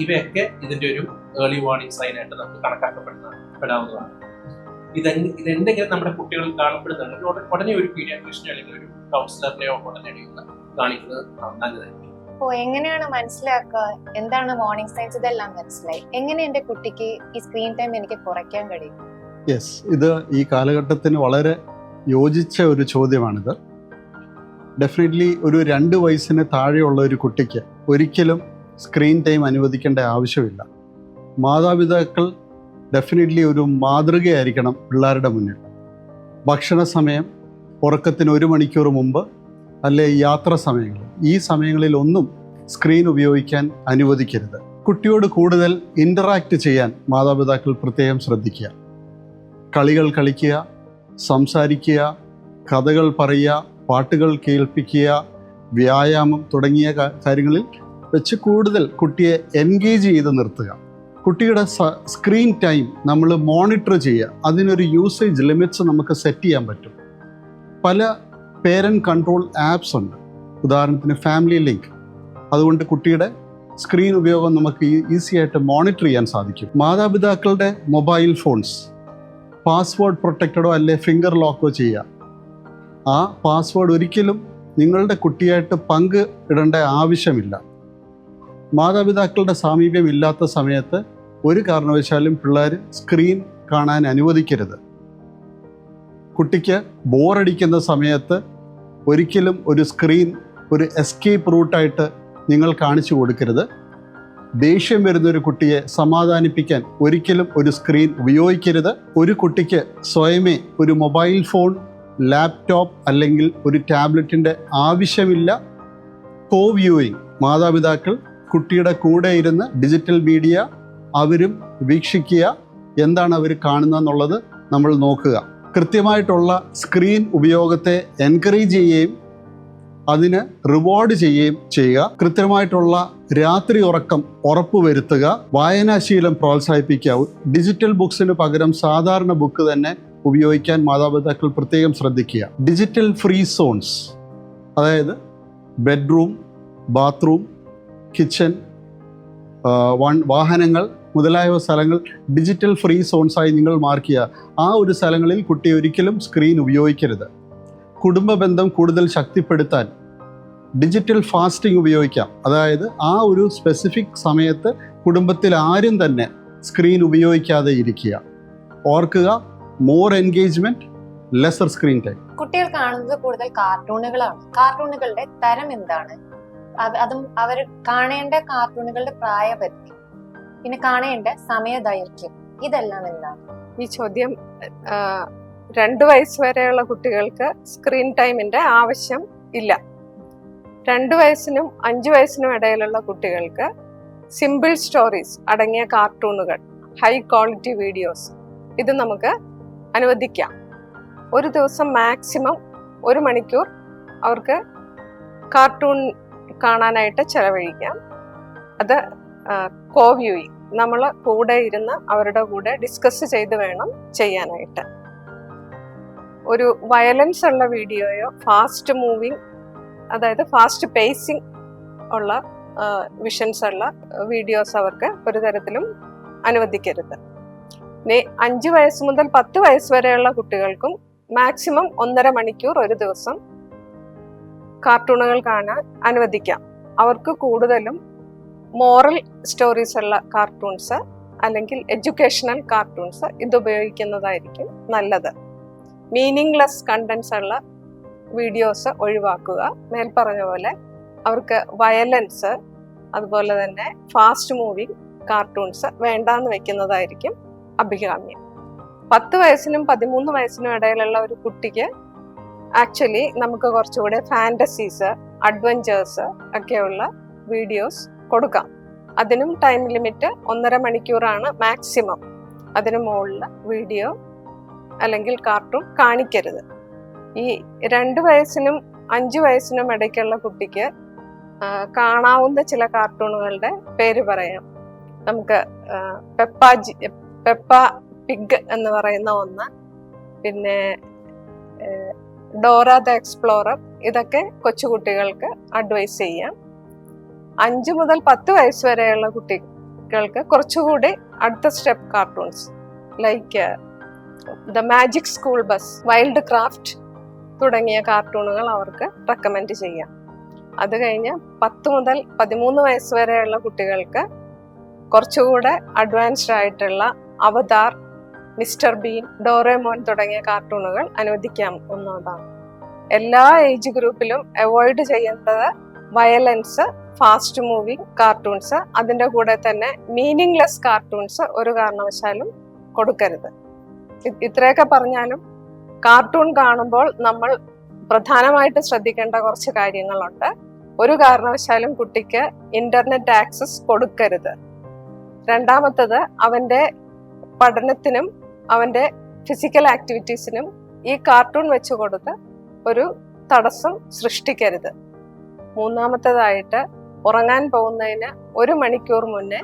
ഇവയൊക്കെ ഇതിന്റെ ഒരു ഏർലി വാർണിംഗ് സൈൻ ആയിട്ട് നമുക്ക് കണക്കാക്കപ്പെടാവുന്നതാണ്. ഇതെന്തെങ്കിലും നമ്മുടെ കുട്ടികൾ കാണപ്പെടുന്നുണ്ടെങ്കിൽ ഉടനെ ഒരു പീഡിയാട്രീഷ്യനോ അല്ലെങ്കിൽ ഒരു കൗൺസിലറിനെയോ ഉടനെ കാണിക്കുന്നത് നല്ലതായിരിക്കും. അപ്പോൾ എങ്ങനെയാണ് മനസ്സിലാക്കുക എന്താണ് വാർണിംഗ് സൈൻസ്? ഇതെല്ലാം മനസ്സിലായി. എങ്ങനെ എന്റെ കുട്ടിക്ക് ഈ സ്ക്രീൻ ടൈം എനിക്ക് കുറയ്ക്കാൻ കഴിയും? യെസ്, ഇത് ഈ കാലഘട്ടത്തിന് വളരെ യോജിച്ച ഒരു ചോദ്യമാണിത്. ഡെഫിനറ്റ്ലി ഒരു 2 വയസ്സിന് താഴെയുള്ള ഒരു കുട്ടിക്ക് ഒരിക്കലും സ്ക്രീൻ ടൈം അനുവദിക്കേണ്ട ആവശ്യമില്ല. മാതാപിതാക്കൾ ഡെഫിനറ്റ്ലി ഒരു മാതൃകയായിരിക്കണം പിള്ളേരുടെ മുന്നിൽ. ഭക്ഷണ സമയം, ഉറക്കത്തിന് 1 മണിക്കൂർ മുമ്പ്, അല്ലെ യാത്രാ സമയങ്ങൾ, ഈ സമയങ്ങളിലൊന്നും സ്ക്രീൻ ഉപയോഗിക്കാൻ അനുവദിക്കരുത്. കുട്ടിയോട് കൂടുതൽ ഇൻ്ററാക്റ്റ് ചെയ്യാൻ മാതാപിതാക്കൾ പ്രത്യേകം ശ്രദ്ധിക്കുക. കളികൾ കളിക്കുക, സംസാരിക്കുക, കഥകൾ പറയുക, പാട്ടുകൾ കേൾപ്പിക്കുക, വ്യായാമം തുടങ്ങിയ കാര്യങ്ങളിൽ വെച്ച് കൂടുതൽ കുട്ടിയെ എൻഗേജ് ചെയ്ത് നിർത്തുക. കുട്ടിയുടെ സ്ക്രീൻ ടൈം നമ്മൾ മോണിറ്റർ ചെയ്യുക. അതിനൊരു യൂസേജ് ലിമിറ്റ്സ് നമുക്ക് സെറ്റ് ചെയ്യാൻ പറ്റും. പല പേരൻറ്റ് കൺട്രോൾ ആപ്സ് ഉണ്ട്, ഉദാഹരണത്തിന് ഫാമിലി ലിങ്ക്. അതുകൊണ്ട് കുട്ടിയുടെ സ്ക്രീൻ ഉപയോഗം നമുക്ക് ഈസി ആയിട്ട് മോണിറ്റർ ചെയ്യാൻ സാധിക്കും. മാതാപിതാക്കളുടെ മൊബൈൽ ഫോൺസ് പാസ്വേഡ് പ്രൊട്ടക്റ്റഡോ അല്ലെ ഫിംഗർ ലോക്കോ ചെയ്യുക. ആ പാസ്വേഡ് ഒരിക്കലും നിങ്ങളുടെ കുട്ടിയായിട്ട് പങ്ക് ഇടേണ്ട ആവശ്യമില്ല. മാതാപിതാക്കളുടെ സാമീപ്യം ഇല്ലാത്ത സമയത്ത് ഒരു കാരണവശാലും പിള്ളേർ സ്ക്രീൻ കാണാൻ അനുവദിക്കരുത്. കുട്ടിക്ക് ബോറടിക്കുന്ന സമയത്ത് ഒരിക്കലും ഒരു സ്ക്രീൻ ഒരു എസ്കേപ്പ് റൂട്ടായിട്ട് നിങ്ങൾ കാണിച്ചു കൊടുക്കരുത്. ദേഷ്യം വരുന്നൊരു കുട്ടിയെ സമാധാനിപ്പിക്കാൻ ഒരിക്കലും ഒരു സ്ക്രീൻ ഉപയോഗിക്കരുത്. ഒരു കുട്ടിക്ക് സ്വയമേ ഒരു മൊബൈൽ ഫോൺ, ലാപ്ടോപ്പ് അല്ലെങ്കിൽ ഒരു ടാബ്ലറ്റിൻ്റെ ആവശ്യമില്ല. കോ വ്യൂയിങ്, മാതാപിതാക്കൾ കുട്ടിയുടെ കൂടെ ഇരുന്ന് ഡിജിറ്റൽ മീഡിയ അവരും വീക്ഷിക്കുക, എന്താണ് അവർ കാണുന്നതെന്നുള്ളത് നമ്മൾ നോക്കുക. കൃത്യമായിട്ടുള്ള സ്ക്രീൻ ഉപയോഗത്തെ എൻകറേജ് ചെയ്യുകയും അതിന് റിവാർഡ് ചെയ്യുകയും ചെയ്യുക. കൃത്യമായിട്ടുള്ള രാത്രി ഉറക്കം ഉറപ്പുവരുത്തുക. വായനാശീലം പ്രോത്സാഹിപ്പിക്കുക. ഡിജിറ്റൽ ബുക്സിന് പകരം സാധാരണ ബുക്ക് തന്നെ ഉപയോഗിക്കാൻ മാതാപിതാക്കൾ പ്രത്യേകം ശ്രദ്ധിക്കുക. ഡിജിറ്റൽ ഫ്രീ സോൺസ്, അതായത് ബെഡ്റൂം, ബാത്റൂം, കിച്ചൺ, വാഹനങ്ങൾ മുതലായ സ്ഥലങ്ങൾ ഡിജിറ്റൽ ഫ്രീ സോൺസായി നിങ്ങൾ മാർക്ക് ചെയ്യുക. ആ ഒരു സ്ഥലങ്ങളിൽ കുട്ടി ഒരിക്കലും സ്ക്രീൻ ഉപയോഗിക്കരുത്. കുടുംബ ബന്ധം കൂടുതൽ ശക്തിപ്പെടുത്താൻ ഡിജിറ്റൽ ഫാസ്റ്റിംഗ് ഉപയോഗിക്കാം. അതായത് ആ ഒരു സ്പെസിഫിക് സമയത്ത് കുടുംബത്തിൽ ആരും തന്നെ സ്ക്രീൻ ഉപയോഗിക്കാതെ ഇരിക്കുക. ഓർക്കുക, more engagement, lesser screen time. കുട്ടികൾ കാണുന്നത് കൂടുതൽ കാർട്ടൂണുകളാണ്. കാർട്ടൂണുകളുടെ തരം എന്താണ്? അതും അവർ കാണേണ്ട കാർട്ടൂണുകളുടെ പ്രായപരിധി, പിന്നെ കാണേണ്ട സമയദൈർഘ്യം, ഇതെല്ലാം എന്താണ്? ഈ ചോദ്യം 2 വയസ്സ് വരെയുള്ള കുട്ടികൾക്ക് സ്ക്രീൻ ടൈമിന്റെ ആവശ്യം ഇല്ല. 2 വയസ്സിനും 5 വയസ്സിനും ഇടയിലുള്ള കുട്ടികൾക്ക് സിമ്പിൾ സ്റ്റോറീസ് അടങ്ങിയ കാർട്ടൂണുകൾ, ഹൈ ക്വാളിറ്റി വീഡിയോസ്, ഇത് നമുക്ക് അനുവദിക്കാം. ഒരു ദിവസം മാക്സിമം 1 മണിക്കൂർ അവർക്ക് കാർട്ടൂൺ കാണാനായിട്ട് ചെലവഴിക്കാം. അത് കോ വ്യൂയിങ്, നമ്മൾ കൂടെ ഇരുന്ന് അവരുടെ കൂടെ ഡിസ്കസ് ചെയ്ത് വേണം ചെയ്യാനായിട്ട്. ഒരു വയലൻസ് ഉള്ള വീഡിയോയോ ഫാസ്റ്റ് മൂവിങ്, അതായത് ഫാസ്റ്റ് പേസിങ് ഉള്ള വിഷൻസ് ഉള്ള വീഡിയോസ് അവർക്ക് ഒരു തരത്തിലും അനുവദിക്കരുത്. ഇനി 5 വയസ്സ് മുതൽ 10 വയസ്സ് വരെയുള്ള കുട്ടികൾക്കും മാക്സിമം 1.5 മണിക്കൂർ ഒരു ദിവസം കാർട്ടൂണുകൾ കാണാൻ അനുവദിക്കാം. അവർക്ക് കൂടുതലും മോറൽ സ്റ്റോറീസ് ഉള്ള കാർട്ടൂൺസ് അല്ലെങ്കിൽ എഡ്യൂക്കേഷണൽ കാർട്ടൂൺസ് ഇത് ഉപയോഗിക്കുന്നതായിരിക്കും നല്ലത്. മീനിങ്ലെസ് കണ്ടന്റ്സ് ഉള്ള വീഡിയോസ് ഒഴിവാക്കുക. മേൽപ്പറഞ്ഞ പോലെ അവർക്ക് വയലൻസ് അതുപോലെ തന്നെ ഫാസ്റ്റ് മൂവിങ് കാർട്ടൂൺസ് വേണ്ടാന്ന് വെക്കുന്നതായിരിക്കും അഭികാമ്യം. 10 വയസ്സിനും 13 വയസ്സിനും ഇടയിലുള്ള ഒരു കുട്ടിക്ക് ആക്ച്വലി നമുക്ക് കുറച്ചുകൂടെ ഫാൻറ്റസീസ്, അഡ്വഞ്ചേഴ്സ് ഒക്കെയുള്ള വീഡിയോസ് കൊടുക്കാം. അതിനും ടൈം ലിമിറ്റ് 1.5 മണിക്കൂറാണ് മാക്സിമം. അതിന് മുകളിൽ വീഡിയോ അല്ലെങ്കിൽ കാർട്ടൂൺ കാണിക്കരുത്. ഈ 2 വയസ്സിനും 5 വയസ്സിനും ഇടയ്ക്കുള്ള കുട്ടിക്ക് കാണാവുന്ന ചില കാർട്ടൂണുകളുടെ പേര് പറയാം. നമുക്ക് പെപ്പ പിഗ് എന്ന് പറയുന്ന ഒന്ന്, പിന്നെ ഡോറ ദ എക്സ്പ്ലോറർ, ഇതൊക്കെ കൊച്ചുകുട്ടികൾക്ക് അഡ്വൈസ് ചെയ്യാം. 5 മുതൽ 10 വയസ്സ് വരെയുള്ള കുട്ടികൾക്ക് കുറച്ചുകൂടി അടുത്ത step cartoons like the magic school bus, wild craft തുടങ്ങിയ കാർട്ടൂണുകൾ അവർക്ക് റെക്കമെൻഡ് ചെയ്യാം. അത് കഴിഞ്ഞ് 10 മുതൽ 13 വയസ്സ് വരെയുള്ള കുട്ടികൾക്ക് കുറച്ചുകൂടെ അഡ്വാൻസ്ഡ് ആയിട്ടുള്ള അവതാർ, മിസ്റ്റർ ബീൻ, ഡോറേമോൻ തുടങ്ങിയ കാർട്ടൂണുകൾ അനുവദിക്കാവുന്നതാണ്. എല്ലാ ഏജ് ഗ്രൂപ്പിലും അവോയ്ഡ് ചെയ്യേണ്ടത് വയലൻസ്, ഫാസ്റ്റ് മൂവിങ് കാർട്ടൂൺസ്, അതിൻ്റെ കൂടെ തന്നെ മീനിങ്ലെസ് കാർട്ടൂൺസ് ഒരു കാരണവശാലും കൊടുക്കരുത്. ഇത്രയൊക്കെ പറഞ്ഞാലും കാർട്ടൂൺ കാണുമ്പോൾ നമ്മൾ പ്രധാനമായിട്ട് ശ്രദ്ധിക്കേണ്ട കുറച്ച് കാര്യങ്ങളുണ്ട്. ഒരു കാരണവശാലും കുട്ടിക്ക് ഇന്റർനെറ്റ് ആക്സസ് കൊടുക്കരുത്. രണ്ടാമത്തത്, അവൻ്റെ പഠനത്തിനും അവൻ്റെ ഫിസിക്കൽ ആക്ടിവിറ്റീസിനും ഈ കാർട്ടൂൺ വെച്ച് കൊടുത്ത് ഒരു തടസ്സം സൃഷ്ടിക്കരുത്. മൂന്നാമത്തേതായിട്ട്, ഉറങ്ങാൻ പോകുന്നതിന് 1 മണിക്കൂർ മുന്നേ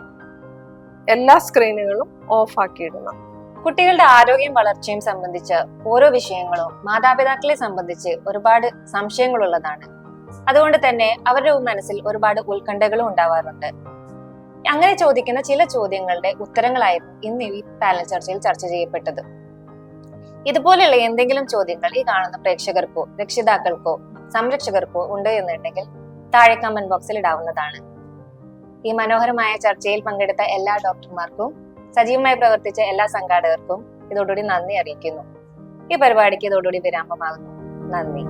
എല്ലാ സ്ക്രീനുകളും ഓഫ് ആക്കിയിടണം. കുട്ടികളുടെ ആരോഗ്യം വളർച്ചയും സംബന്ധിച്ച് ഓരോ വിഷയങ്ങളും മാതാപിതാക്കളെ സംബന്ധിച്ച് ഒരുപാട് സംശയങ്ങളുള്ളതാണ്. അതുകൊണ്ട് തന്നെ അവരുടെ മനസ്സിൽ ഒരുപാട് ഉത്കണ്ഠകളും ഉണ്ടാവാറുണ്ട്. അങ്ങനെ ചോദിക്കുന്ന ചില ചോദ്യങ്ങളുടെ ഉത്തരങ്ങളായിരുന്നു ഇന്ന് ഈ പാനൽ ചർച്ചയിൽ ചർച്ച ചെയ്യപ്പെട്ടത്. ഇതുപോലെയുള്ള എന്തെങ്കിലും ചോദ്യങ്ങൾ ഈ കാണുന്ന പ്രേക്ഷകർക്കോ രക്ഷിതാക്കൾക്കോ സംരക്ഷകർക്കോ ഉണ്ട് എന്നുണ്ടെങ്കിൽ താഴെ കമന്റ് ബോക്സിൽ ഇടാവുന്നതാണ്. ഈ മനോഹരമായ ചർച്ചയിൽ പങ്കെടുത്ത എല്ലാ ഡോക്ടർമാർക്കും സജീവമായി പ്രവർത്തിച്ച എല്ലാ സംഘാടകർക്കും ഇതോടുകൂടി നന്ദി അറിയിക്കുന്നു. ഈ പരിപാടിക്ക് ഇതോടുകൂടി വിരാമമാകുന്നു. നന്ദി.